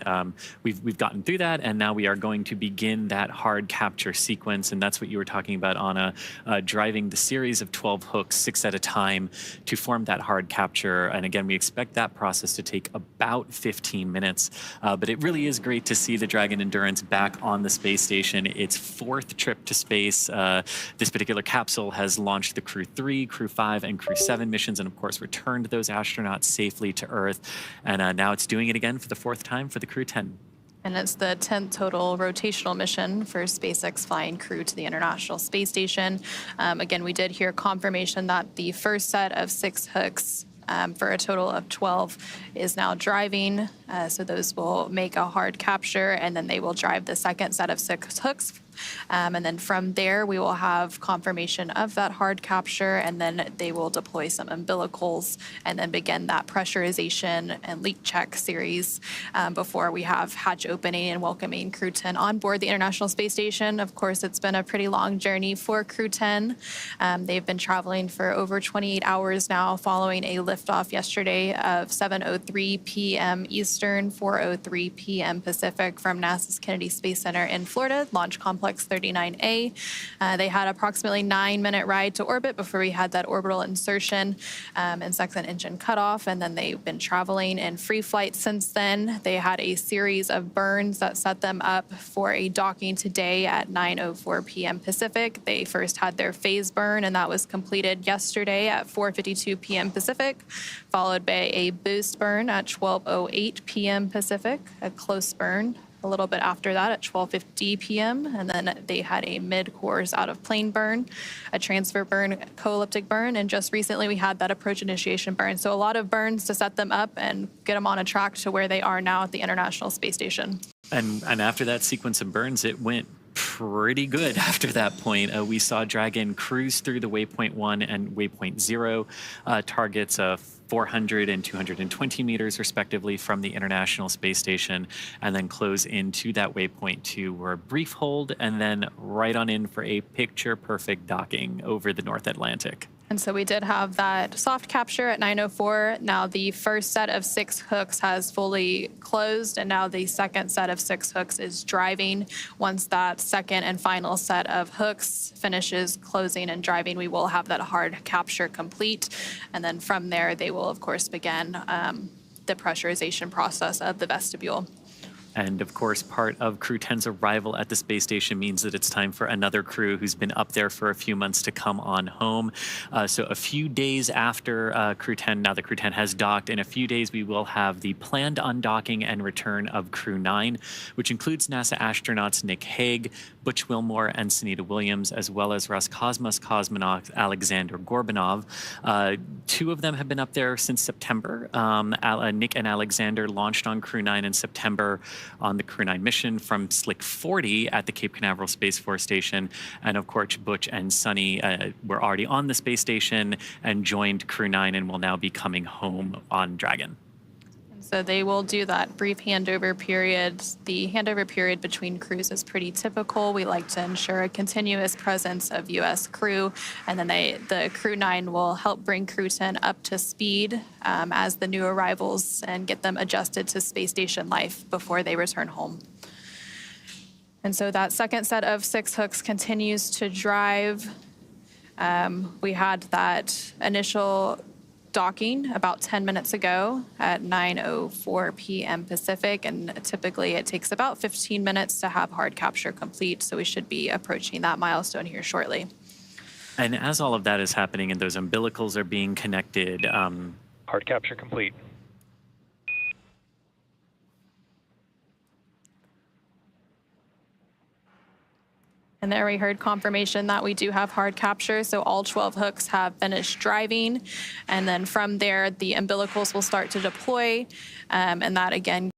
S6: we've gotten through that, and now we are going to begin that hard capture sequence, and that's what you were talking about, Anna, driving the series of 12 hooks, 6 at a time, to form that hard capture. And again, we expect that process to take about 15 minutes, but it really is great to see the Dragon Endurance back on the space station. Its 4th trip to space. This particular capsule has launched the Crew 3, Crew 5, and Crew 7 missions, and of course returned those astronauts safely to Earth. And now it's doing it again for the 4th time for the Crew 10.
S7: And it's the 10th total rotational mission for SpaceX flying crew to the International Space Station. Again, we did hear confirmation that the first set of 6 hooks for a total of 12 is now driving. So those will make a hard capture, and then they will drive the second set of 6 hooks. And then from there, we will have confirmation of that hard capture, and then they will deploy some umbilicals and then begin that pressurization and leak check series before we have hatch opening and welcoming Crew 10 on board the International Space Station. Of course, it's been a pretty long journey for Crew 10. They've been traveling for over 28 hours now, following a liftoff yesterday of 7:03 p.m. Eastern, 4:03 p.m. Pacific from NASA's Kennedy Space Center in Florida, Launch Complex Complex 39A. They had approximately 9-minute ride to orbit before we had that orbital insertion and second engine cutoff, and then they've been traveling in free flight since then. They had a series of burns that set them up for a docking today at 9:04 p.m. Pacific. They first had their phase burn, and that was completed yesterday at 4:52 p.m. Pacific, followed by a boost burn at 12:08 p.m. Pacific, a close burn a little bit after that at 12:50 p.m. And then they had a mid-course out of plane burn, a transfer burn, co-elliptic burn, and just recently we had that approach initiation burn. So a lot of burns to set them up and get them on a track to where they are now at the International Space Station.
S6: And after that sequence of burns, it went pretty good after that point. We saw Dragon cruise through the waypoint 1 and waypoint 0 targets of 400 and 220 meters respectively from the International Space Station, and then close into that waypoint 2 were a brief hold and then right on in for a picture-perfect docking over the North Atlantic.
S7: And so we did have that soft capture at 9:04. Now the first set of 6 hooks has fully closed, and now the second set of 6 hooks is driving. Once that second and final set of hooks finishes closing and driving, we will have that hard capture complete. And then from there, they will, of course, begin the pressurization process of the vestibule.
S6: And of course, part of Crew 10's arrival at the space station means that it's time for another crew who's been up there for a few months to come on home. So a few days after Crew 10, now that Crew 10 has docked, in a few days we will have the planned undocking and return of Crew 9, which includes NASA astronauts Nick Hague, Butch Wilmore, and Sunita Williams, as well as Roscosmos cosmonaut Alexander Gorbanov. 2 of them have been up there since September. Nick and Alexander launched on Crew 9 in September on the Crew 9 mission from Slick 40 at the Cape Canaveral Space Force Station. And of course, Butch and Sunny were already on the space station and joined Crew 9 and will now be coming home on Dragon.
S7: So they will do that brief handover period. The handover period between crews is pretty typical. We like to ensure a continuous presence of U.S. crew, and then the Crew 9 will help bring Crew 10 up to speed as the new arrivals and get them adjusted to space station life before they return home. And so that second set of 6 hooks continues to drive. We had that initial docking about 10 minutes ago at 9:04 p.m. Pacific, and typically it takes about 15 minutes to have hard capture complete, so we should be approaching that milestone here shortly.
S6: And as all of that is happening and those umbilicals are being connected,
S4: hard capture complete.
S7: And there we heard confirmation that we do have hard capture. So all 12 hooks have finished driving. And then from there, the umbilicals will start to deploy. And that, again,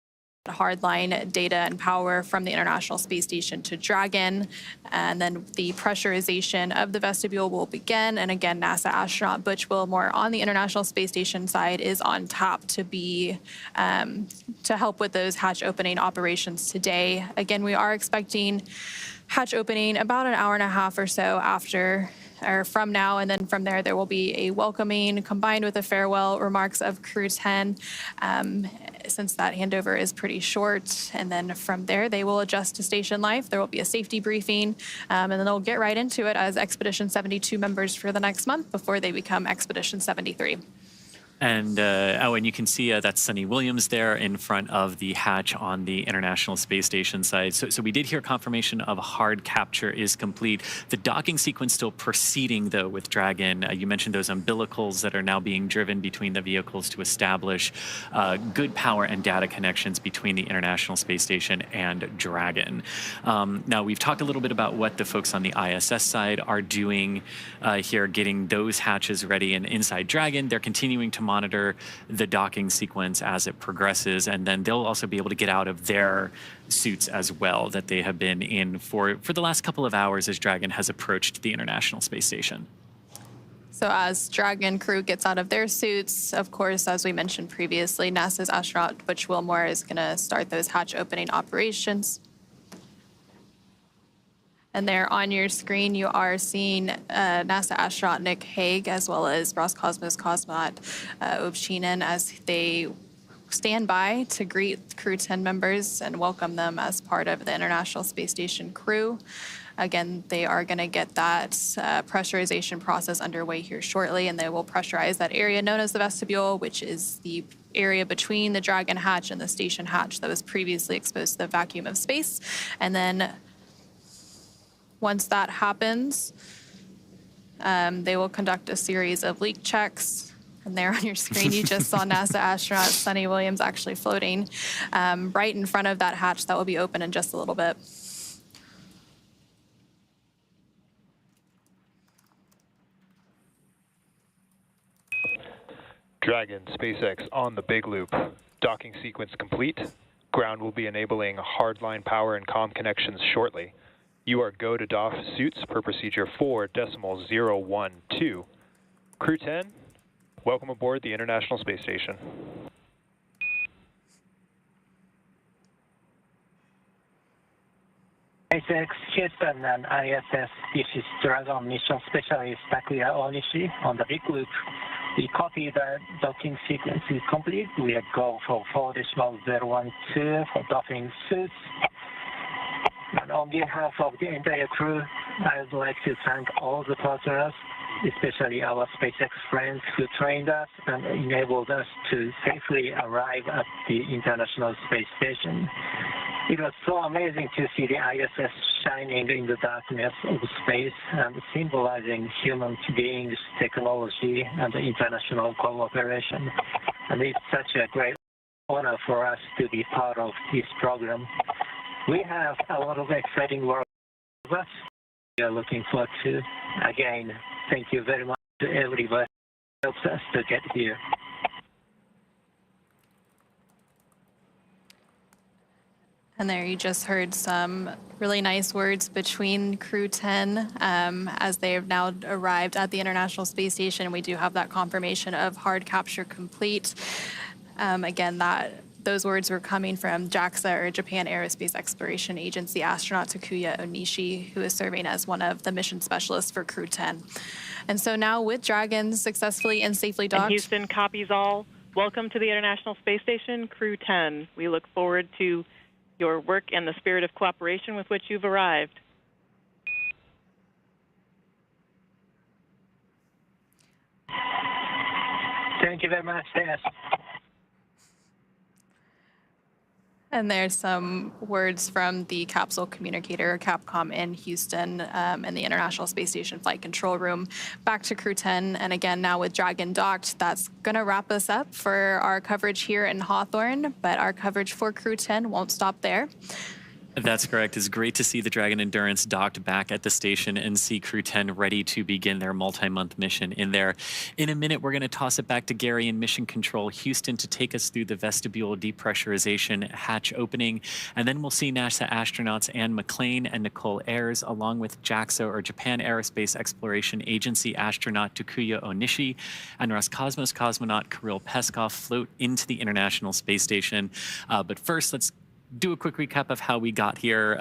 S7: hardline data and power from the International Space Station to Dragon. And then the pressurization of the vestibule will begin. And again, NASA astronaut Butch Wilmore on the International Space Station side is on tap to be to help with those hatch opening operations today. Again, we are expecting hatch opening about an hour and a half or so after or from now, and then from there will be a welcoming combined with the farewell remarks of Crew 10 since that handover is pretty short. And then from there, they will adjust to station life. There will be a safety briefing, and then they'll get right into it as Expedition 72 members for the next month before they become Expedition 73.
S6: And and you can see that's Sunny Williams there in front of the hatch on the International Space Station side. So we did hear confirmation of hard capture is complete. The docking sequence still proceeding, though, with Dragon. You mentioned those umbilicals that are now being driven between the vehicles to establish good power and data connections between the International Space Station and Dragon. Now, we've talked a little bit about what the folks on the ISS side are doing here, getting those hatches ready. And inside Dragon, they're continuing to monitor the docking sequence as it progresses, and then they'll also be able to get out of their suits as well that they have been in for the last couple of hours as Dragon has approached the International Space Station.
S7: So as Dragon crew gets out of their suits, of course, as we mentioned previously, NASA's astronaut Butch Wilmore is going to start those hatch opening operations. And there on your screen, you are seeing NASA astronaut Nick Hague as well as Roscosmos cosmonaut Obshinen as they stand by to greet Crew 10 members and welcome them as part of the International Space Station crew. Again, they are going to get that pressurization process underway here shortly, and they will pressurize that area known as the vestibule, which is the area between the Dragon hatch and the station hatch that was previously exposed to the vacuum of space. And then once that happens, they will conduct a series of leak checks. And there on your screen, you just saw NASA astronaut Sunny Williams actually floating right in front of that hatch that will be open in just a little bit.
S4: Dragon, SpaceX on the big loop. Docking sequence complete. Ground will be enabling hardline power and comm connections shortly. You are go to doff suits per procedure 4.012. Crew 10, welcome aboard the International Space Station.
S8: SpaceX, Houston, and ISS. This is Dragon Mission Specialist Takuya Onishi on the big loop. We copy the docking sequence is complete. We are go for 4.012 for docking suits. And on behalf of the entire crew, I would like to thank all the partners, especially our SpaceX friends who trained us and enabled us to safely arrive at the International Space Station. It was so amazing to see the ISS shining in the darkness of space and symbolizing human beings, technology, and international cooperation. And it's such a great honor for us to be part of this program. We have a lot of exciting work with us. We are looking forward to. Again, thank you very much to everybody who helps us to get here.
S7: And there you just heard some really nice words between Crew 10 as they have now arrived at the International Space Station. We do have that confirmation of hard capture complete. Again, those words were coming from JAXA, or Japan Aerospace Exploration Agency astronaut Takuya Onishi, who is serving as one of the mission specialists for Crew 10. And so now with Dragon successfully and safely docked.
S3: And Houston copies all. Welcome to the International Space Station, Crew 10. We look forward to your work and the spirit of cooperation with which you've arrived.
S8: Thank you very much, Dennis.
S7: And there's some words from the capsule communicator, Capcom in Houston, and the International Space Station Flight Control Room. Back to Crew 10, and again, now with Dragon docked, that's going to wrap us up for our coverage here in Hawthorne, but our coverage for Crew 10 won't stop there.
S6: That's correct. It's great to see the Dragon Endurance docked back at the station and see Crew 10 ready to begin their multi-month mission in there. In a minute, we're going to toss it back to Gary in Mission Control Houston to take us through the vestibule depressurization hatch opening. And then we'll see NASA astronauts Anne McLean and Nicole Ayers, along with JAXA, or Japan Aerospace Exploration Agency astronaut Takuya Onishi and Roscosmos cosmonaut Kirill Peskov float into the International Space Station. But first, let's do a quick recap of how we got here.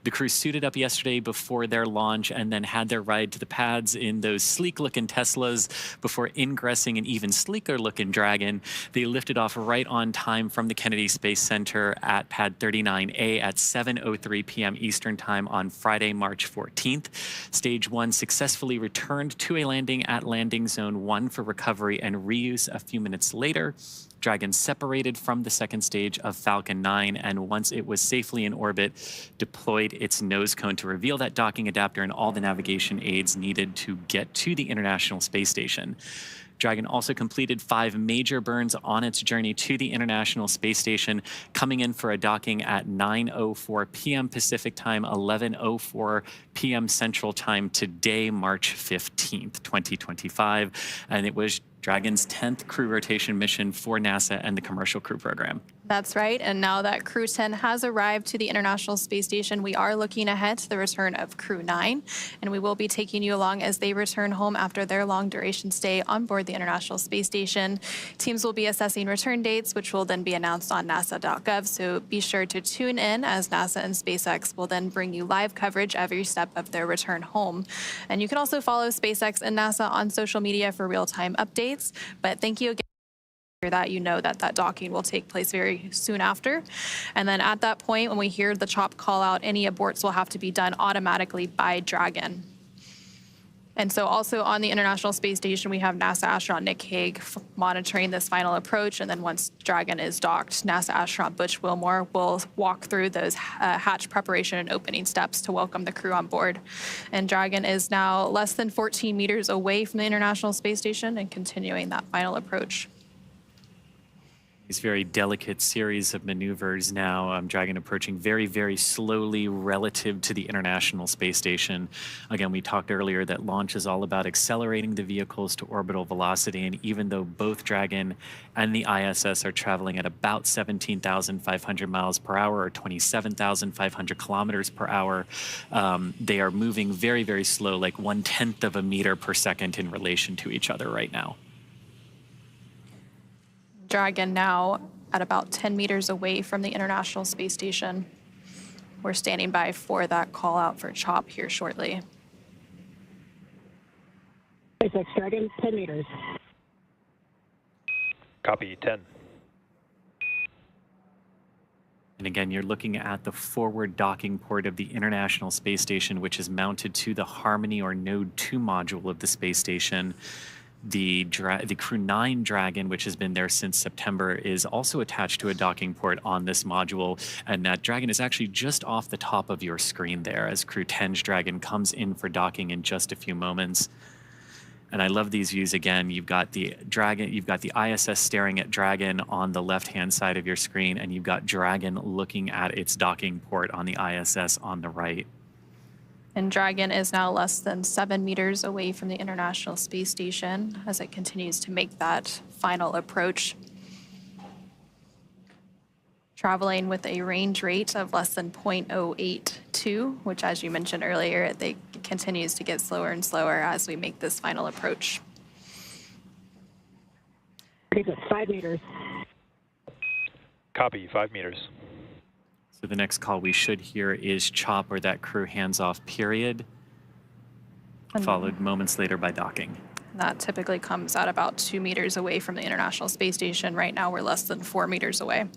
S6: The crew suited up yesterday before their launch and then had their ride to the pads in those sleek-looking Teslas before ingressing an even sleeker-looking Dragon. They lifted off right on time from the Kennedy Space Center at pad 39A at 7:03 p.m. Eastern Time on Friday, March 14th. Stage 1 successfully returned to a landing at Landing Zone 1 for recovery and reuse a few minutes later. Dragon separated from the second stage of Falcon 9, and once it was safely in orbit, deployed its nose cone to reveal that docking adapter and all the navigation aids needed to get to the International Space Station. Dragon also completed 5 major burns on its journey to the International Space Station, coming in for a docking at 9:04 p.m. Pacific Time, 11:04 p.m. Central Time today, March 15th, 2025. And it was Dragon's 10th crew rotation mission for NASA and the Commercial Crew Program.
S7: That's right. And now that Crew 10 has arrived to the International Space Station, we are looking ahead to the return of Crew 9. And we will be taking you along as they return home after their long duration stay on board the International Space Station. Teams will be assessing return dates, which will then be announced on nasa.gov. So be sure to tune in as NASA and SpaceX will then bring you live coverage every step of their return home. And you can also follow SpaceX and NASA on social media for real-time updates. But thank you again after that, you know that that docking will take place very soon after. And then at that point, when we hear the CHOP call out, any aborts will have to be done automatically by Dragon. And so also on the International Space Station, we have NASA astronaut Nick Hague monitoring this final approach. And then once Dragon is docked, NASA astronaut Butch Wilmore will walk through those hatch preparation and opening steps to welcome the crew on board. And Dragon is now less than 14 meters away from the International Space Station and continuing that final approach.
S6: These very delicate series of maneuvers now. Dragon approaching very, very slowly relative to the International Space Station. Again, we talked earlier that launch is all about accelerating the vehicles to orbital velocity, and even though both Dragon and the ISS are traveling at about 17,500 miles per hour or 27,500 kilometers per hour, they are moving very, very slow, like 1/10 of a meter per second in relation to each other right now.
S7: Dragon now at about 10 meters away from the International Space Station. We're standing by for that call out for CHOP here shortly.
S5: SpaceX Dragon, 10 meters.
S4: Copy, 10.
S6: And again, you're looking at the forward docking port of the International Space Station, which is mounted to the Harmony or Node 2 module of the space station. The Crew 9 Dragon, which has been there since September, is also attached to a docking port on this module. And that Dragon is actually just off the top of your screen there as Crew 10's Dragon comes in for docking in just a few moments. And I love these views again. You've got the Dragon, you've got the ISS staring at Dragon on the left-hand side of your screen, and you've got Dragon looking at its docking port on the ISS on the right.
S7: And Dragon is now less than 7 meters away from the International Space Station as it continues to make that final approach. Traveling with a range rate of less than 0.082, which, as you mentioned earlier, it continues to get slower and slower as we make this final approach.
S5: Okay, 5 meters.
S4: Copy, 5 meters.
S6: So the next call we should hear is CHOP, or that crew hands-off period, followed moments later by docking.
S7: That typically comes at about 2 meters away from the International Space Station. Right now, we're less than 4 meters away.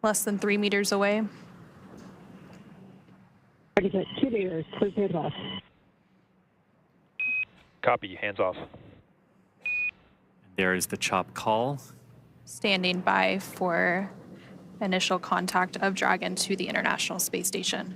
S7: Less than 3 meters away.
S5: 2 meters, please hands off.
S4: Copy, hands off.
S6: There is the CHOP call.
S7: Standing by for initial contact of Dragon to the International Space Station.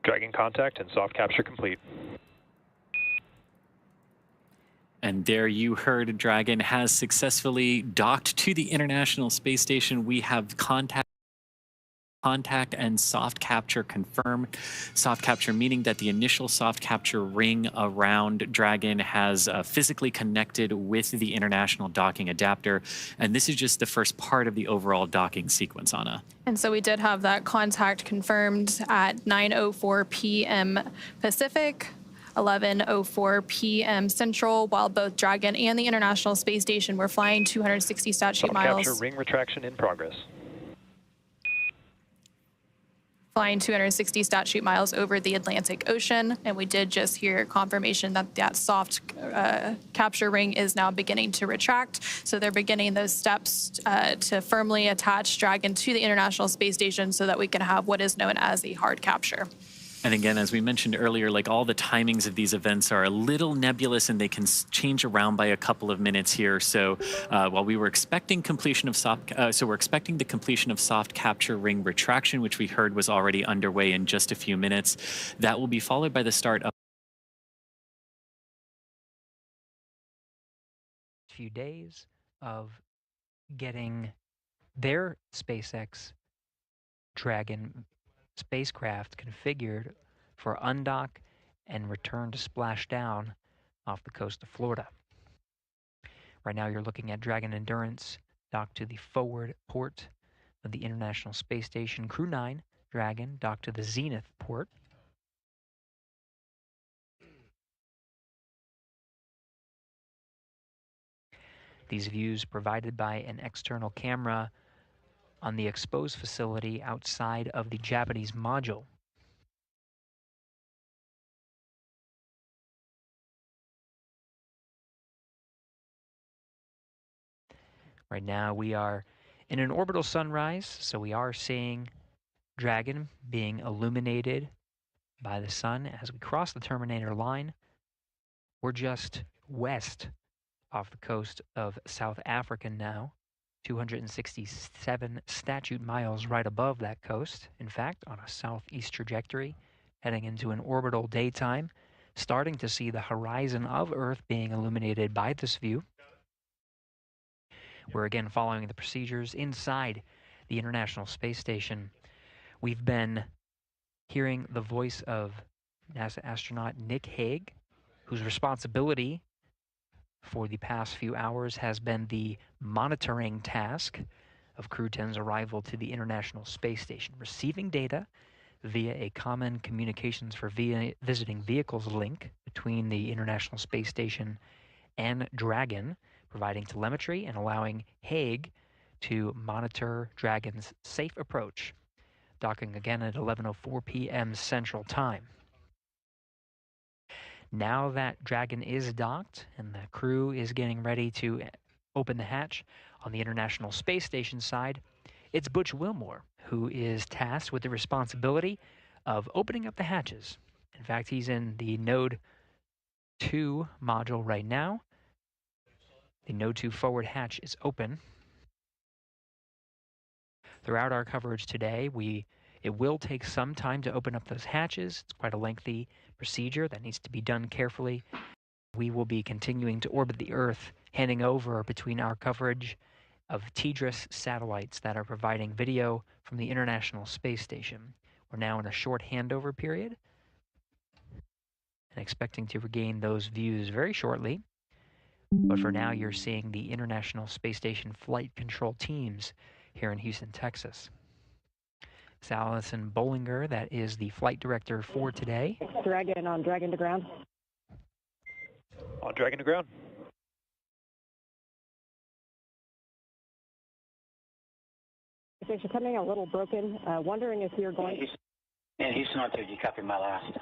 S4: Dragon contact and soft capture complete.
S6: And there you heard Dragon has successfully docked to the International Space Station. We have contact and soft capture confirmed. Soft capture meaning that the initial soft capture ring around Dragon has physically connected with the international docking adapter. And this is just the first part of the overall docking sequence, Anna.
S7: And so we did have that contact confirmed at 9:04 p.m. Pacific, 11:04 p.m. Central, while both Dragon and the International Space Station were flying 260 stat sheet miles.
S4: Capture ring retraction in progress.
S7: Flying 260 stat sheet miles over the Atlantic Ocean. And we did just hear confirmation that that soft capture ring is now beginning to retract. So they're beginning those steps to firmly attach Dragon to the International Space Station so that we can have what is known as a hard capture.
S6: And again, as we mentioned earlier, like all the timings of these events are a little nebulous and they can change around by a couple of minutes here. So while we were expecting completion of we're expecting the completion of soft capture ring retraction, which we heard was already underway in just a few minutes. That will be followed by the start of
S1: a few days of getting their SpaceX Dragon spacecraft configured for undock and return to splashdown off the coast of Florida. Right now, you're looking at Dragon Endurance docked to the forward port of the International Space Station. Crew 9, Dragon, docked to the Zenith port. These views provided by an external camera on the exposed facility outside of the Japanese module. Right now we are in an orbital sunrise, so we are seeing Dragon being illuminated by the sun as we cross the terminator line. We're just west off the coast of South Africa now, 267 statute miles right above that coast, in fact, on a southeast trajectory, heading into an orbital daytime, starting to see the horizon of Earth being illuminated by this view. We're again following the procedures inside the International Space Station. We've been hearing the voice of NASA astronaut Nick Hague, whose responsibility for the past few hours has been the monitoring task of Crew 10's arrival to the International Space Station, receiving data via a common communications for visiting vehicles link between the International Space Station and Dragon, providing telemetry and allowing Hague to monitor Dragon's safe approach, docking again at 11:04 p.m. Central Time. Now that Dragon is docked and the crew is getting ready to open the hatch on the International Space Station side, it's Butch Wilmore who is tasked with the responsibility of opening up the hatches. In fact, he's in the Node 2 module right now. The Node 2 forward hatch is open. Throughout our coverage today, it will take some time to open up those hatches. It's quite a lengthy procedure that needs to be done carefully. We will be continuing to orbit the Earth, handing over between our coverage of TDRS satellites that are providing video from the International Space Station. We're now in a short handover period and expecting to regain those views very shortly. But for now, you're seeing the International Space Station flight control teams here in Houston, Texas. It's Allison Bollinger, that is the flight director for today.
S5: Dragon on Dragon to ground.
S4: On Dragon to ground.
S5: Station coming a little broken. Wondering if you're going.
S8: And Houston R2, you copy my last.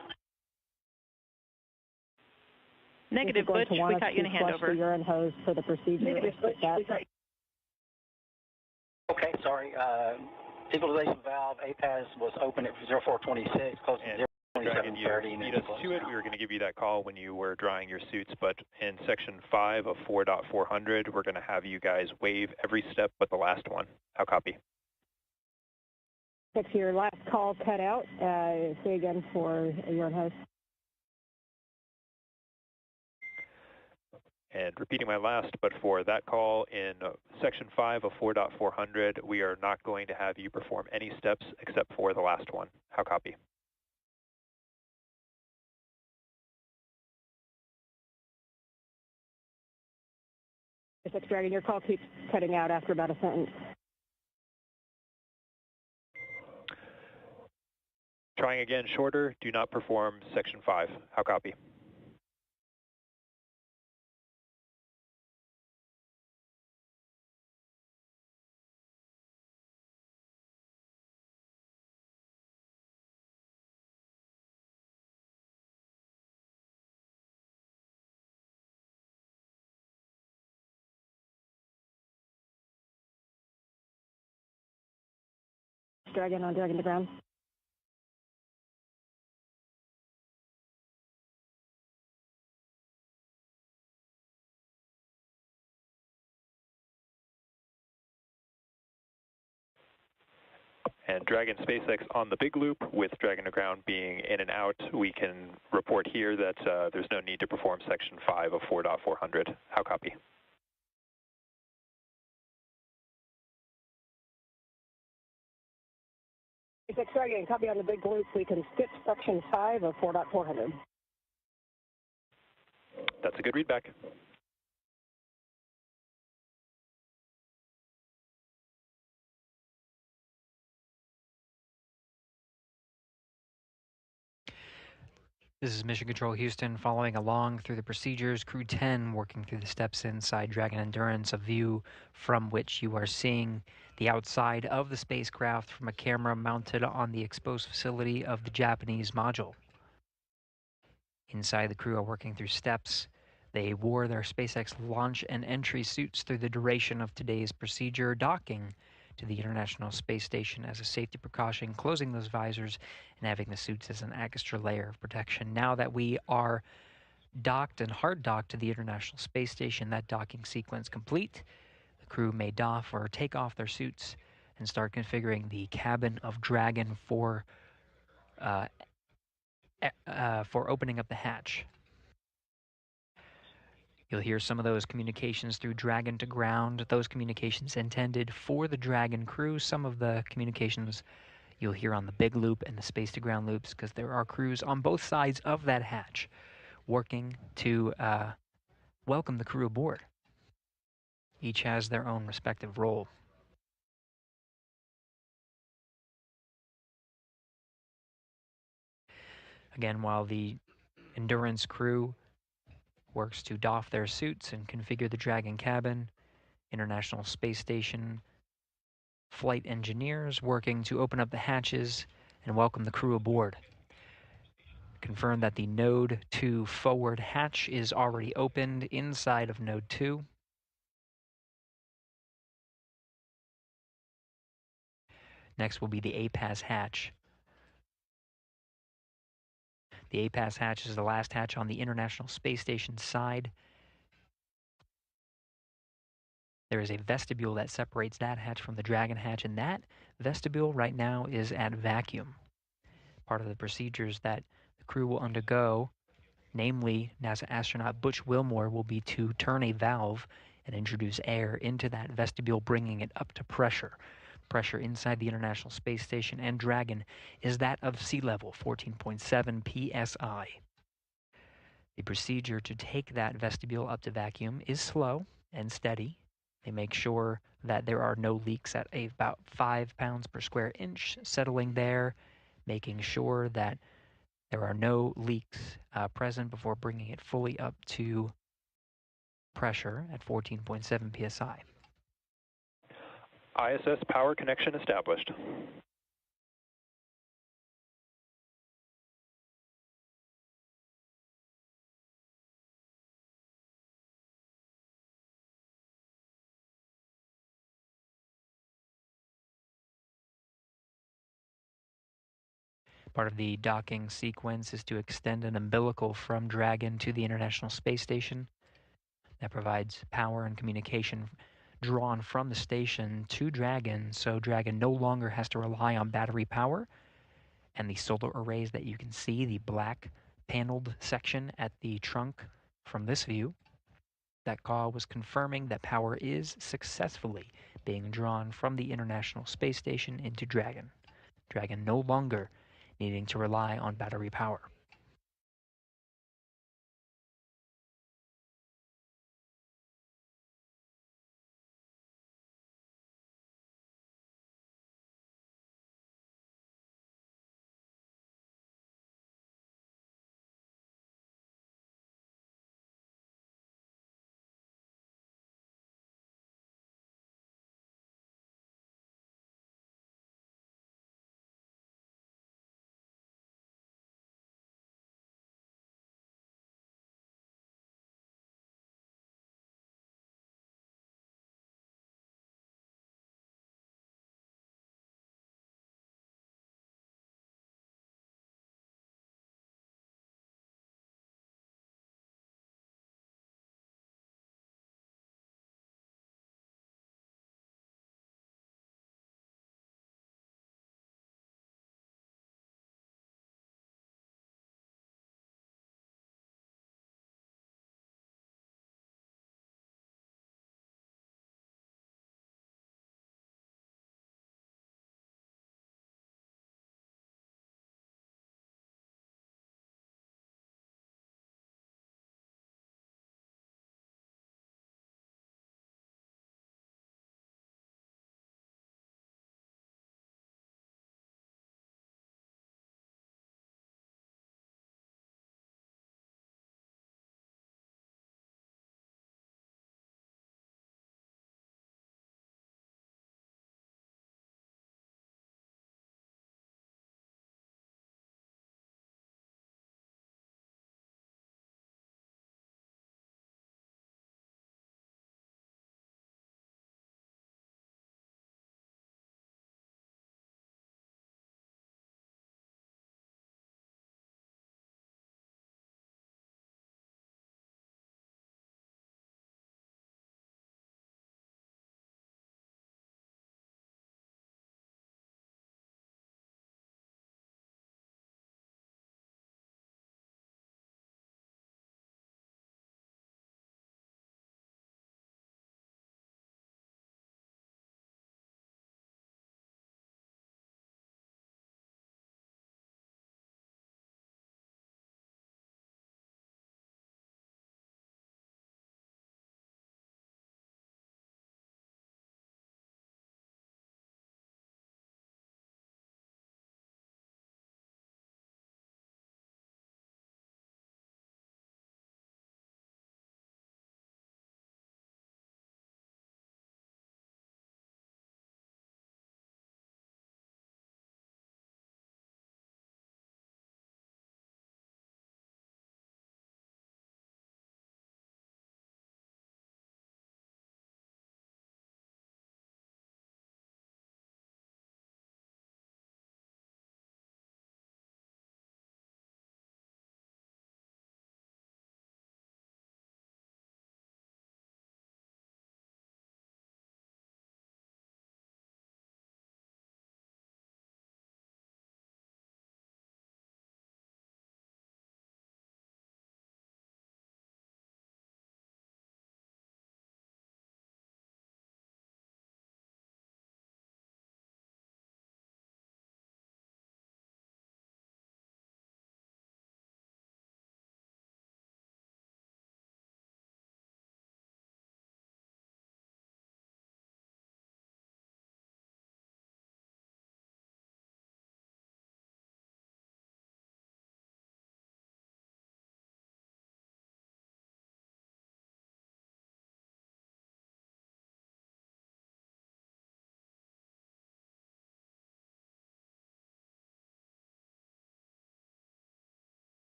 S3: Negative, Butch. We got you in a handover.
S5: The urine hose for the procedure.
S8: Negative, Butch. Okay, sorry. Stabilization valve APAS was open at 0426, close to 02730.
S4: You beat us to it. We were going to give you that call when you were drying your suits, but in section 5 of 4.400, we're going to have you guys wave every step but the last one. How copy?
S5: If your last call cut out, say again for urine hose.
S4: And repeating my last, but for that call in section 5 of 4.400, we are not going to have you perform any steps except for the last one. How copy?
S5: Spacex Dragon, your call keeps cutting out after about a sentence.
S4: Trying again shorter, do not perform section 5. How copy?
S5: Dragon on Dragon to ground.
S4: And Dragon SpaceX on the big loop, with Dragon to ground being in and out, we can report here that there's no need to perform section 5 of 4.400. How copy?
S5: SpaceX Dragon, copy on the big loop. We can skip section 5 of 4.400.
S4: That's a good readback.
S1: This is Mission Control Houston following along through the procedures. Crew 10 working through the steps inside Dragon Endurance, a view from which you are seeing the outside of the spacecraft from a camera mounted on the exposed facility of the Japanese module. Inside, the crew are working through steps. They wore their SpaceX launch and entry suits through the duration of today's procedure, docking to the International Space Station as a safety precaution, closing those visors and having the suits as an extra layer of protection. Now that we are docked and hard docked to the International Space Station, that docking sequence complete, the crew may doff or take off their suits and start configuring the cabin of Dragon for opening up the hatch. You'll hear some of those communications through Dragon to ground, those communications intended for the Dragon crew. Some of the communications you'll hear on the big loop and the space to ground loops, because there are crews on both sides of that hatch working to welcome the crew aboard. Each has their own respective role. Again, while the Endurance crew works to doff their suits and configure the Dragon cabin, International Space Station flight engineers working to open up the hatches and welcome the crew aboard. Confirm that the Node 2 forward hatch is already opened inside of Node 2. Next will be the APAS hatch. The APAS hatch is the last hatch on the International Space Station side. There is a vestibule that separates that hatch from the Dragon hatch, and that vestibule right now is at vacuum. Part of the procedures that the crew will undergo, namely NASA astronaut Butch Wilmore, will be to turn a valve and introduce air into that vestibule, bringing it up to pressure. Pressure inside the International Space Station and Dragon is that of sea level, 14.7 psi. The procedure to take that vestibule up to vacuum is slow and steady. They make sure that there are no leaks at about 5 pounds per square inch, settling there, making sure that there are no leaks present before bringing it fully up to pressure at 14.7 psi.
S4: ISS power connection established.
S1: Part of the docking sequence is to extend an umbilical from Dragon to the International Space Station. That provides power and communication drawn from the station to Dragon, so Dragon no longer has to rely on battery power. And the solar arrays that you can see, the black paneled section at the trunk from this view, that call was confirming that power is successfully being drawn from the International Space Station into Dragon. Dragon no longer needing to rely on battery power.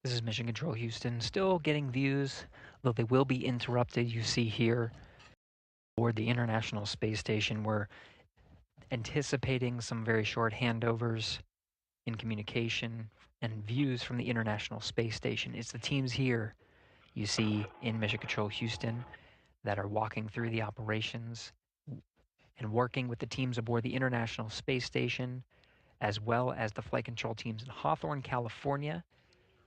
S1: This is Mission Control Houston, still getting views, though they will be interrupted. You see here aboard the International Space Station, we're anticipating some very short handovers in communication and views from the International Space Station. It's the teams here you see in Mission Control Houston that are walking through the operations and working with the teams aboard the International Space Station, as well as the flight control teams in Hawthorne, California,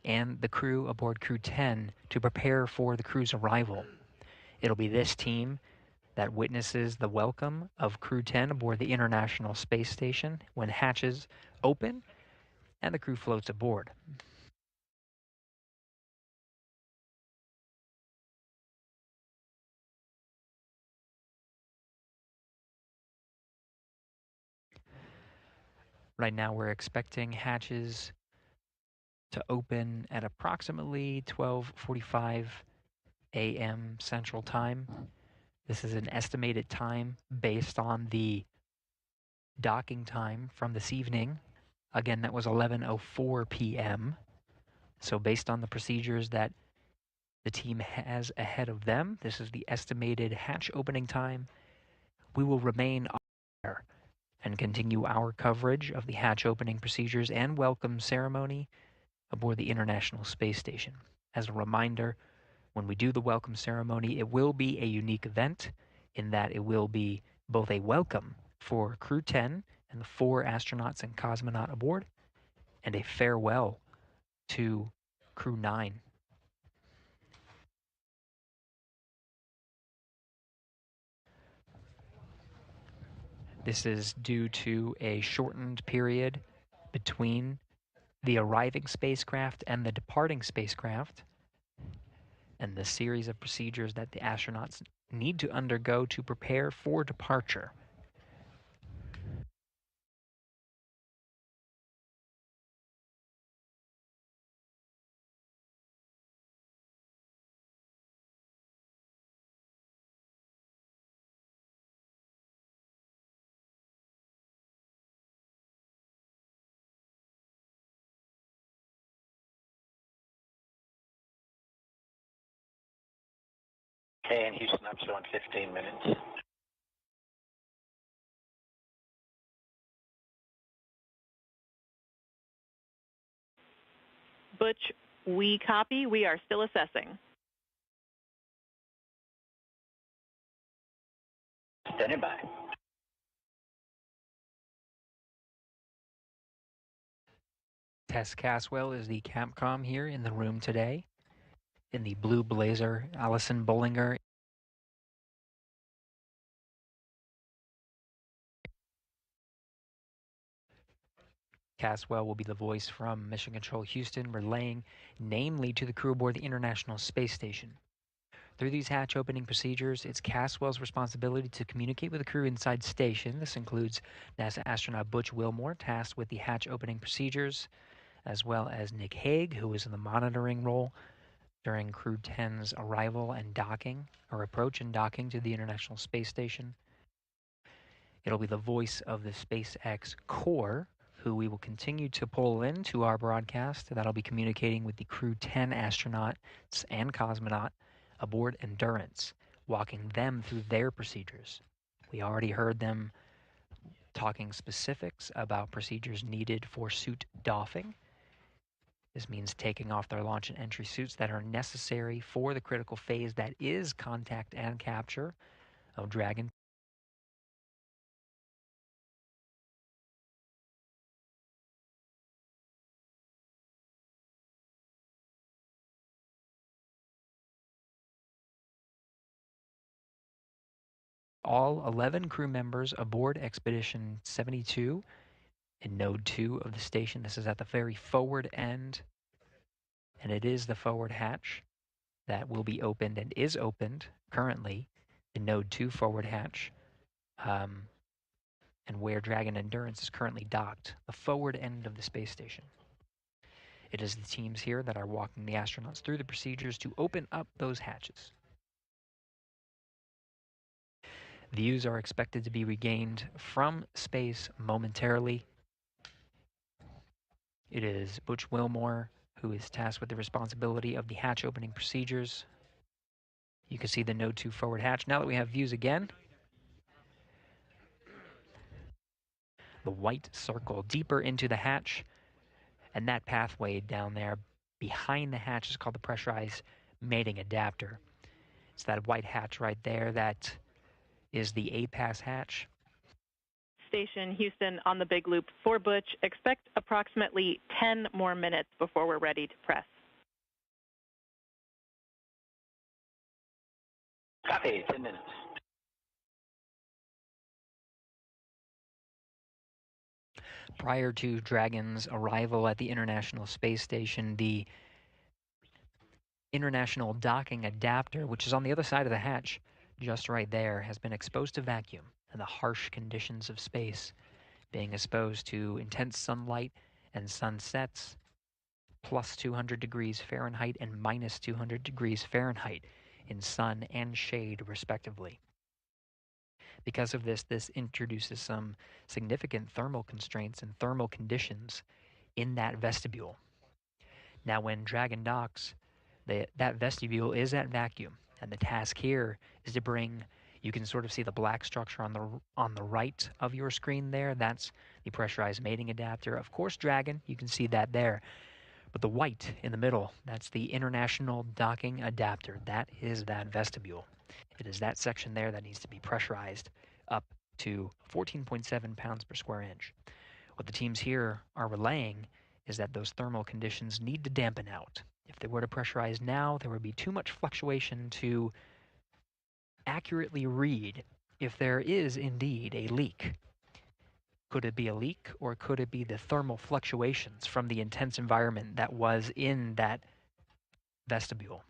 S1: and the crew aboard Crew 10 to prepare for the crew's arrival. It'll be this team that witnesses the welcome of Crew 10 aboard the International Space Station when hatches open and the crew floats aboard. Right now we're expecting hatches to open at approximately 12:45 a.m. Central Time. This is an estimated time based on the docking time from this evening. Again, that was 11:04 p.m. So based on the procedures that the team has ahead of them, this is the estimated hatch opening time. We will remain on air and continue our coverage of the hatch opening procedures and welcome ceremony aboard the International Space Station. As a reminder, when we do the welcome ceremony, it will be a unique event in that it will be both a welcome for Crew 10 and the 4 astronauts and cosmonaut aboard, and a farewell to Crew 9. This is due to a shortened period between the arriving spacecraft and the departing spacecraft, and the series of procedures that the astronauts need to undergo to prepare for departure.
S8: Okay, in Houston, I'm showing 15 minutes.
S3: Butch, we copy. We are still assessing.
S8: Standing by.
S1: Tess Caswell is the Capcom here in the room today. In the blue blazer, Allison Bollinger. Caswell will be the voice from Mission Control Houston, relaying namely to the crew aboard the International Space Station. Through these hatch opening procedures, it's Caswell's responsibility to communicate with the crew inside station. This includes NASA astronaut Butch Wilmore, tasked with the hatch opening procedures, as well as Nick Hague, who is in the monitoring role during Crew 10's arrival and docking, or approach and docking to the International Space Station. It'll be the voice of the SpaceX core, who we will continue to pull into our broadcast. That'll be communicating with the Crew 10 astronauts and cosmonaut aboard Endurance, walking them through their procedures. We already heard them talking specifics about procedures needed for suit doffing. This means taking off their launch and entry suits that are necessary for the critical phase that is contact and capture of Dragon. All 11 crew members aboard Expedition 72 in Node 2 of the station. This is at the very forward end, and it is the forward hatch that will be opened and is opened currently, the Node 2 forward hatch, and where Dragon Endurance is currently docked, the forward end of the space station. It is the teams here that are walking the astronauts through the procedures to open up those hatches. Views are expected to be regained from space momentarily. It is Butch Wilmore who is tasked with the responsibility of the hatch opening procedures. You can see the Node 2 forward hatch. Now that we have views again, the white circle deeper into the hatch, and that pathway down there behind the hatch is called the pressurized mating adapter. It's that white hatch right there that is the A-pass hatch.
S3: Station Houston on the Big Loop for Butch. Expect approximately 10 more minutes before we're ready to press.
S8: Copy, 10 minutes.
S1: Prior to Dragon's arrival at the International Space Station, the International Docking Adapter, which is on the other side of the hatch, just right there, has been exposed to vacuum and the harsh conditions of space, being exposed to intense sunlight and sunsets, plus 200 degrees Fahrenheit and minus 200 degrees Fahrenheit in sun and shade, respectively. Because of this, this introduces some significant thermal constraints and thermal conditions in that vestibule. Now, when Dragon docks, that vestibule is at vacuum, and the task here is to bring, you can sort of see the black structure on the right of your screen there. That's the pressurized mating adapter. Of course, Dragon, you can see that there. But the white in the middle, that's the International Docking Adapter. That is that vestibule. It is that section there that needs to be pressurized up to 14.7 pounds per square inch. What the teams here are relaying is that those thermal conditions need to dampen out. If they were to pressurize now, there would be too much fluctuation to accurately read if there is indeed a leak. Could it be a leak, or could it be the thermal fluctuations from the intense environment that was in that vestibule?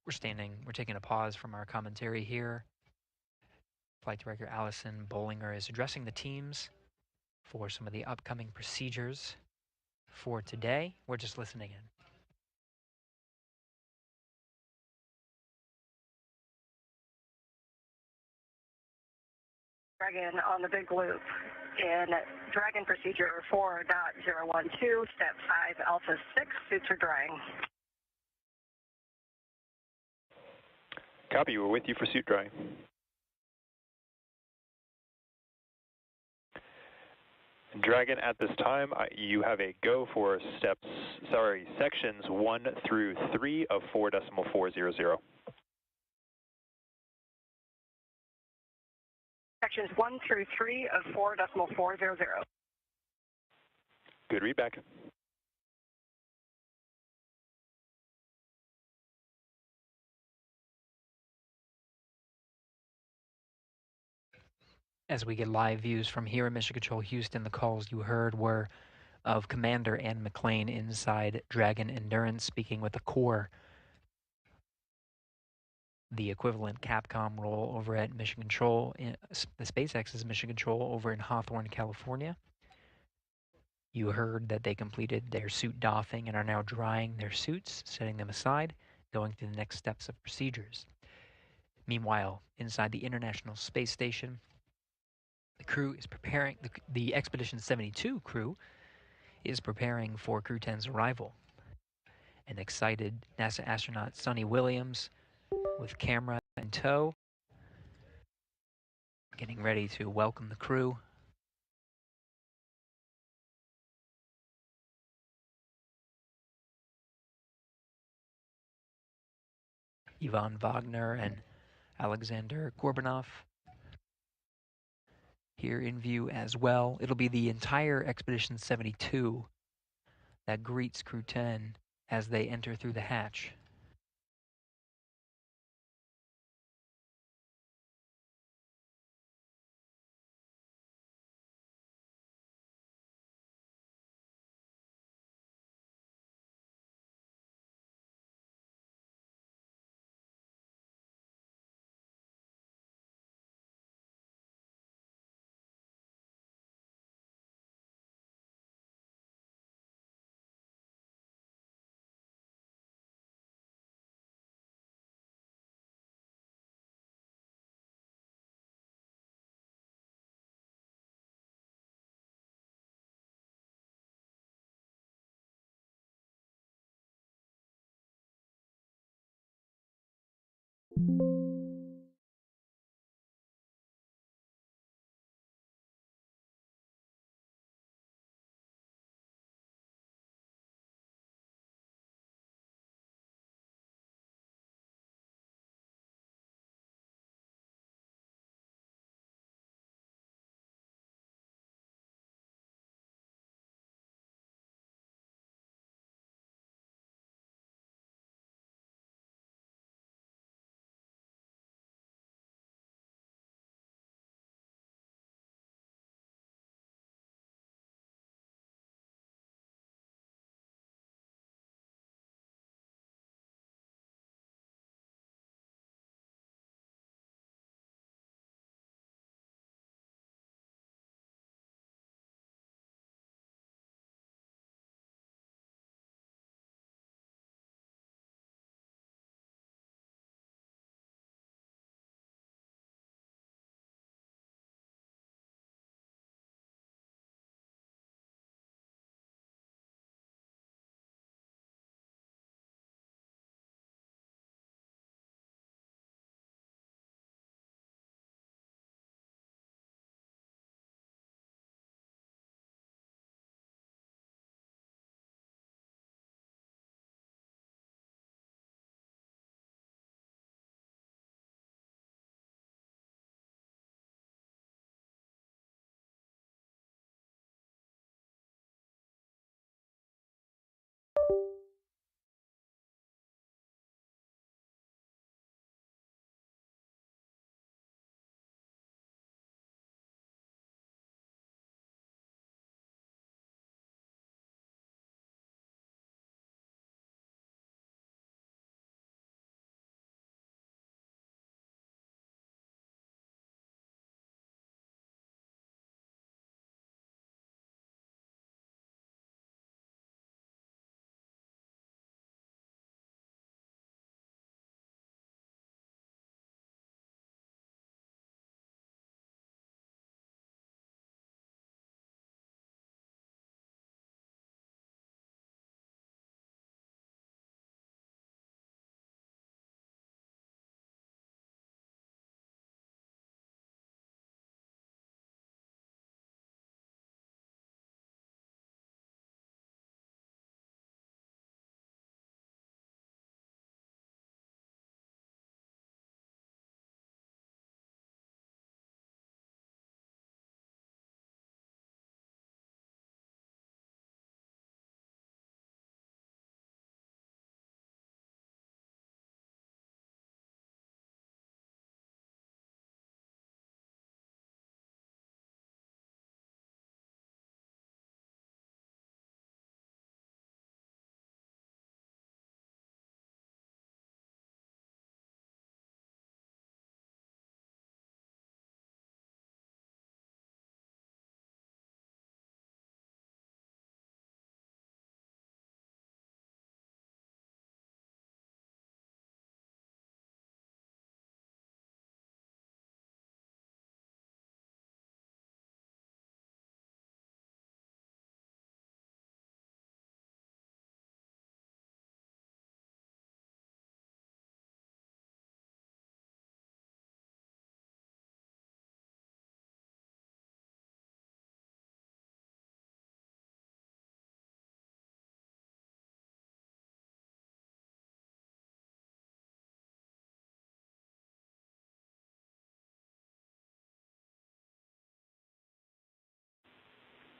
S1: We're taking a pause from our commentary here. Flight Director Allison Bollinger is addressing the teams for some of the upcoming procedures for today. We're just listening in.
S5: Dragon on the Big Loop in Dragon Procedure 4.012, Step 5, Alpha 6, suits are drying.
S4: Copy, we're with you for suit drying. Dragon, at this time, you have a go for sections 1 through 3 of 4.400.
S5: Sections 1 through 3 of 4.400.
S4: Good readback.
S1: As we get live views from here in Mission Control Houston, the calls you heard were of Commander Ann McLean inside Dragon Endurance, speaking with the core, the equivalent Capcom role over at Mission Control, the SpaceX's Mission Control over in Hawthorne, California. You heard that they completed their suit doffing and are now drying their suits, setting them aside, going through the next steps of procedures. Meanwhile, inside the International Space Station, the crew is preparing, the Expedition 72 crew is preparing for Crew 10's arrival. An excited NASA astronaut Sonny Williams with camera in tow, getting ready to welcome the crew Ivan Wagner and Alexander Gorbanov here in view as well. It'll be the entire Expedition 72 that greets Crew 10 as they enter through the hatch.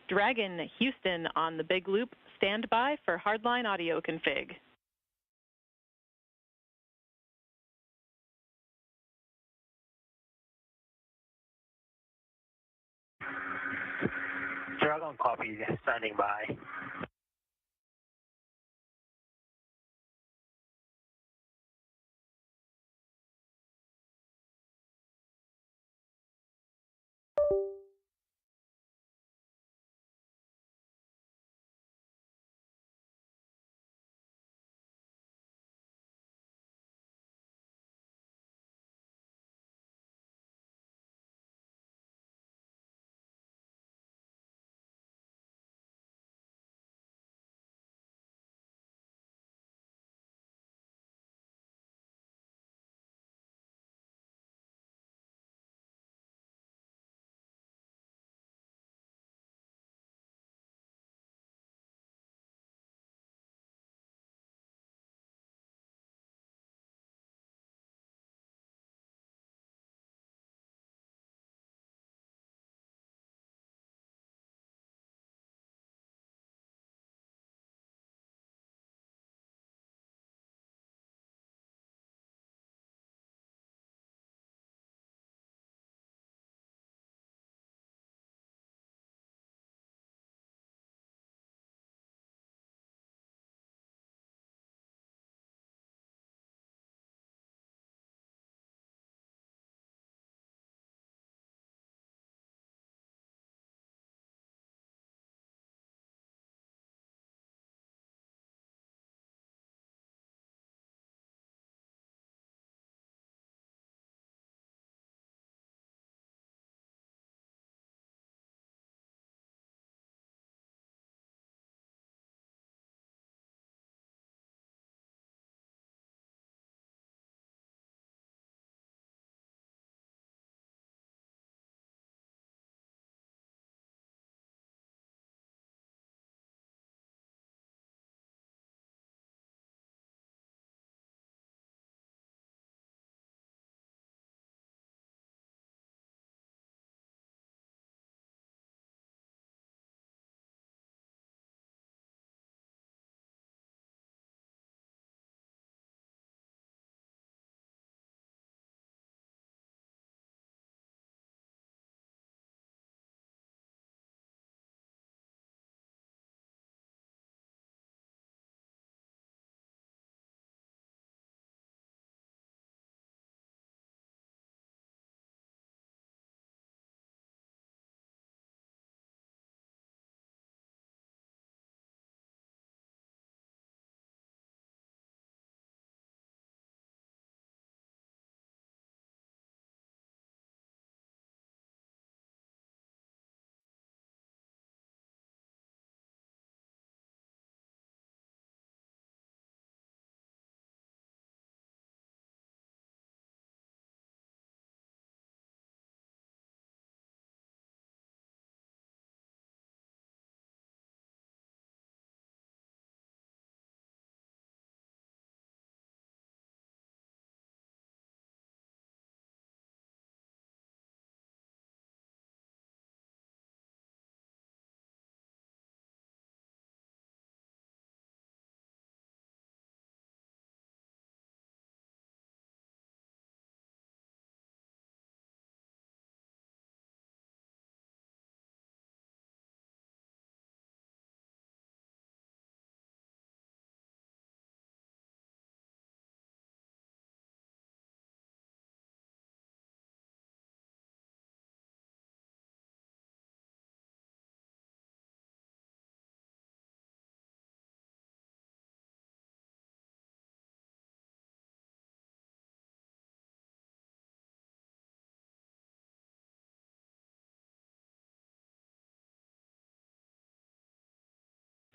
S3: Dragon Houston on the Big Loop, stand by for hardline audio config.
S8: Dragon copy, standing by.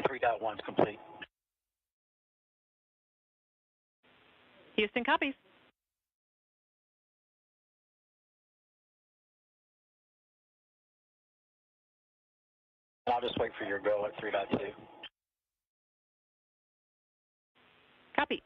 S8: Three dot one's complete.
S3: Houston copies.
S8: I'll just wait for your go at 3.2.
S3: Copy.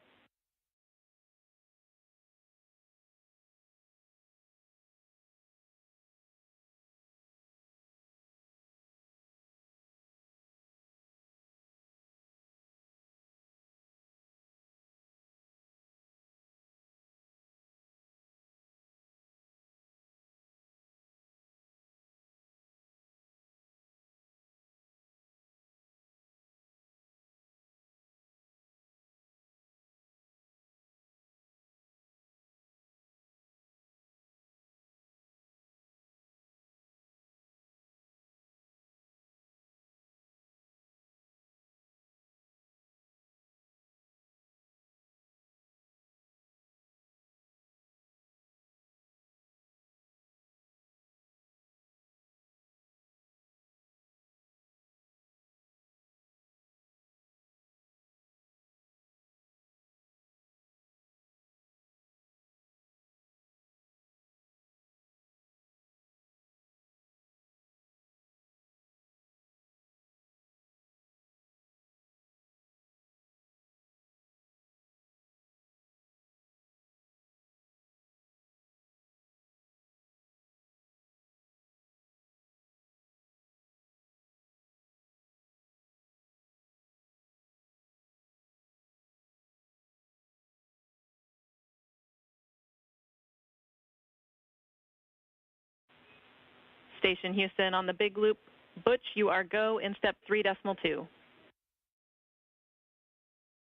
S3: Station Houston on the big loop. Butch, you are go in step 3.2.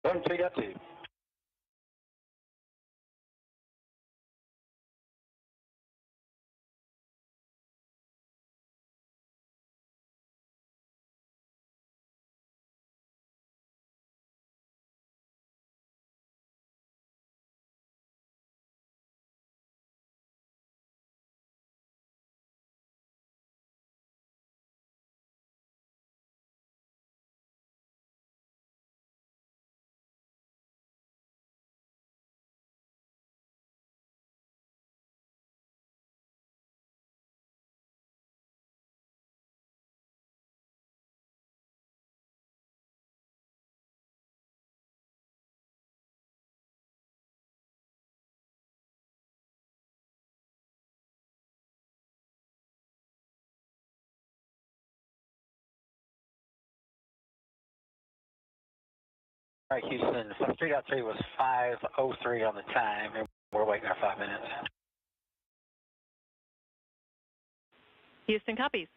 S8: 3.2. All right, Houston, 3.3 was 5:03 on the time, and we're waiting our 5 minutes.
S3: Houston copies.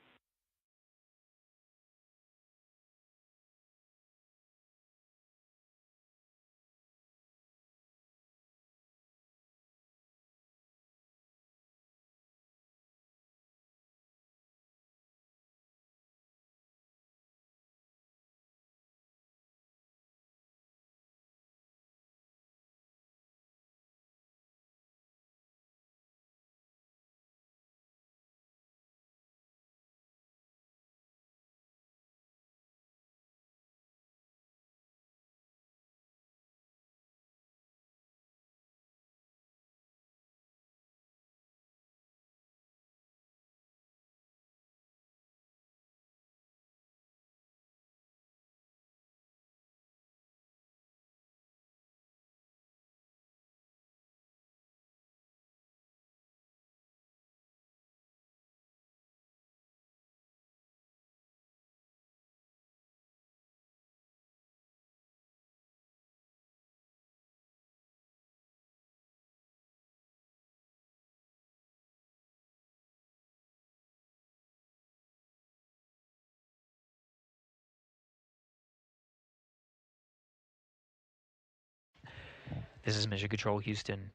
S1: This is Mission Control Houston.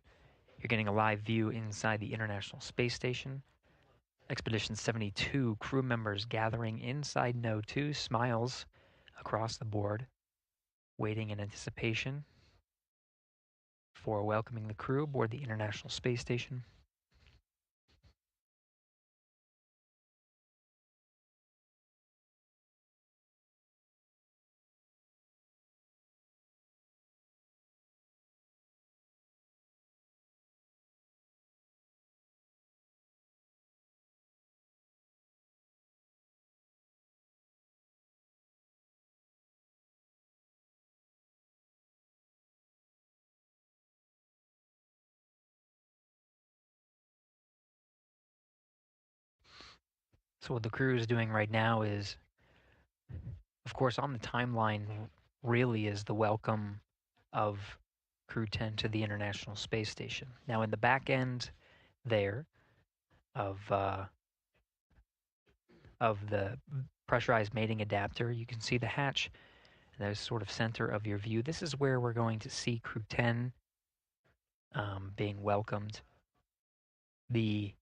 S1: You're getting a live view inside the International Space Station. Expedition 72 crew members gathering inside No. 2, smiles across the board, waiting in anticipation for welcoming the crew aboard the International Space Station. So what the crew is doing right now is, of course, on the timeline really is the welcome of Crew 10 to the International Space Station. Now in the back end there of the pressurized mating adapter, you can see the hatch. That is sort of center of your view. This is where we're going to see Crew 10 being welcomed. The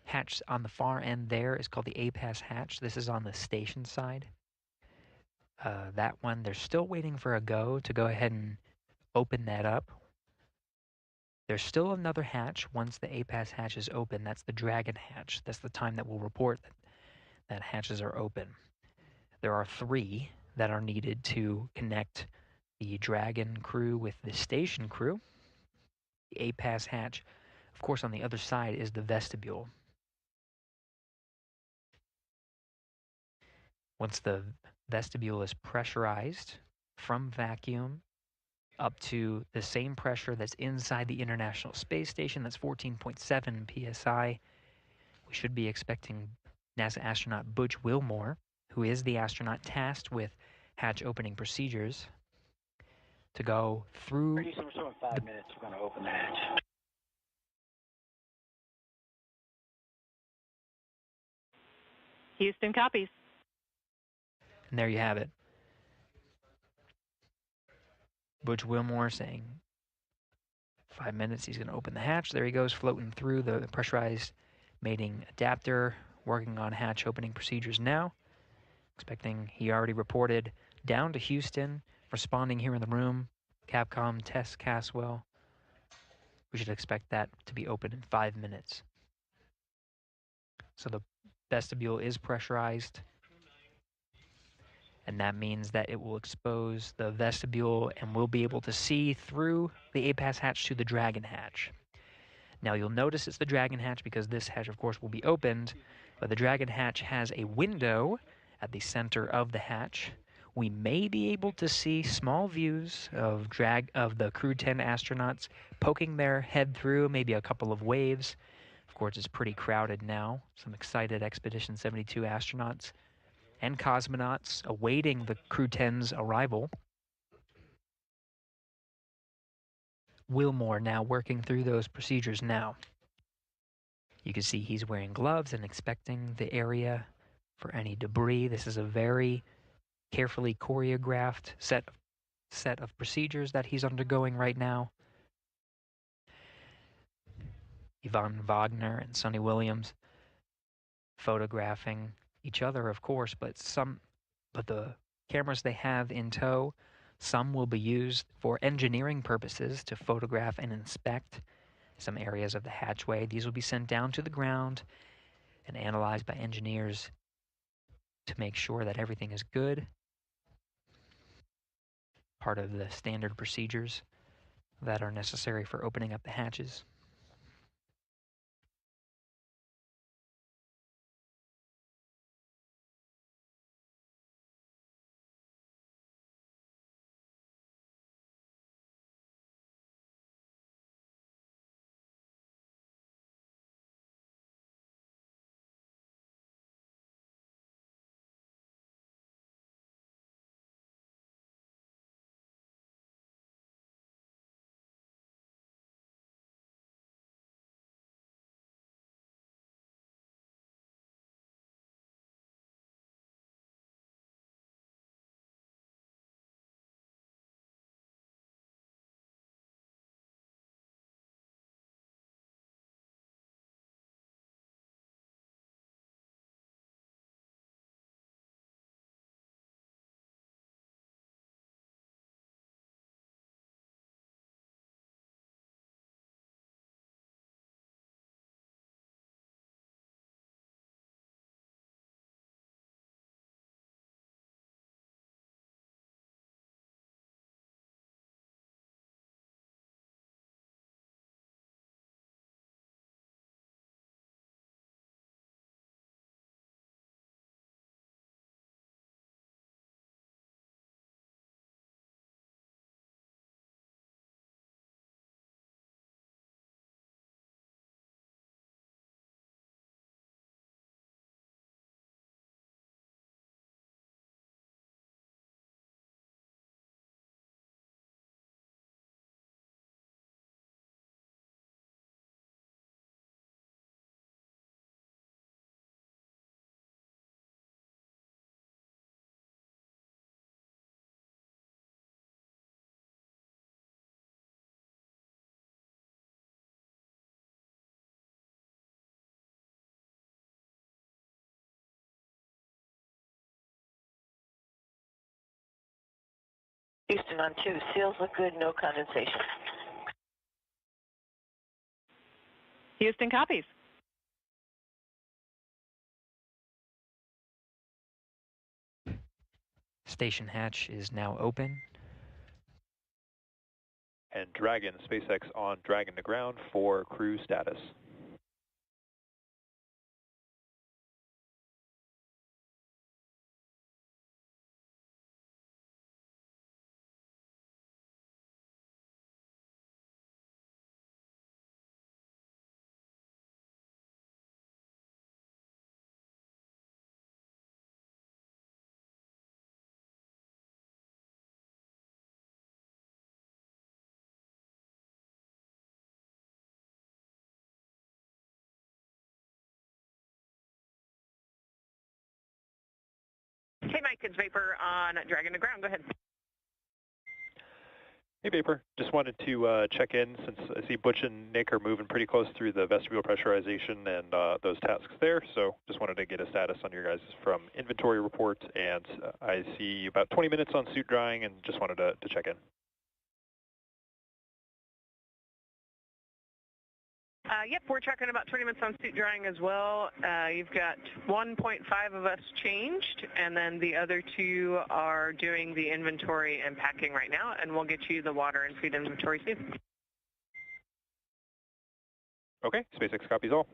S1: hatch on the far end there is called the A-Pass hatch. This is on the station side. That one, they're still waiting for a go to go ahead and open that up. There's still another hatch once the A-Pass hatch is open. That's the Dragon hatch. That's the time that we'll report that hatches are open. There are 3 that are needed to connect the Dragon crew with the station crew. The A-Pass hatch, of course, on the other side is the vestibule. Once the vestibule is pressurized from vacuum up to the same pressure that's inside the International Space Station, that's 14.7 psi, we should be expecting NASA astronaut Butch Wilmore, who is the astronaut tasked with hatch opening procedures, to go through.
S8: We're showing 5 minutes. We're going to open the hatch.
S3: Houston copies.
S1: And there you have it. Butch Wilmore saying 5 minutes, he's going to open the hatch. There he goes, floating through the pressurized mating adapter, working on hatch opening procedures now. Expecting, he already reported down to Houston, responding here in the room. Capcom, Tess, Caswell. We should expect that to be open in 5 minutes. So the vestibule is pressurized, and that means that it will expose the vestibule and we'll be able to see through the APAS hatch to the Dragon hatch. Now you'll notice it's the Dragon hatch because this hatch, of course, will be opened, but the Dragon hatch has a window at the center of the hatch. We may be able to see small views of the Crew 10 astronauts poking their head through, maybe a couple of waves. Of course, it's pretty crowded now. Some excited Expedition 72 astronauts and cosmonauts awaiting the Crew 10's arrival. Wilmore now working through those procedures now. You can see he's wearing gloves and inspecting the area for any debris. This is a very carefully choreographed set of procedures that he's undergoing right now. Yvonne Wagner and Sonny Williams photographing each other, of course, but the cameras they have in tow, some will be used for engineering purposes to photograph and inspect some areas of the hatchway. These will be sent down to the ground and analyzed by engineers to make sure that everything is good. Part of the standard procedures that are necessary for opening up the hatches.
S9: Houston on 2, seals look good, no condensation.
S3: Houston copies.
S1: Station hatch is now open.
S4: And Dragon, SpaceX on Dragon to ground for crew status.
S10: It's Vapor on Dragon to ground. Go ahead.
S4: Hey, Vapor. Just wanted to check in since I see Butch and Nick are moving pretty close through the vestibule pressurization and those tasks there. So just wanted to get a status on your guys from inventory report. And I see about 20 minutes on suit drying and just wanted to check in.
S10: Yep, we're tracking about 20 minutes on suit drying as well. You've got 1.5 of us changed, and then the other 2 are doing the inventory and packing right now, and we'll get you the water and feed inventory soon.
S4: Okay, SpaceX copies all.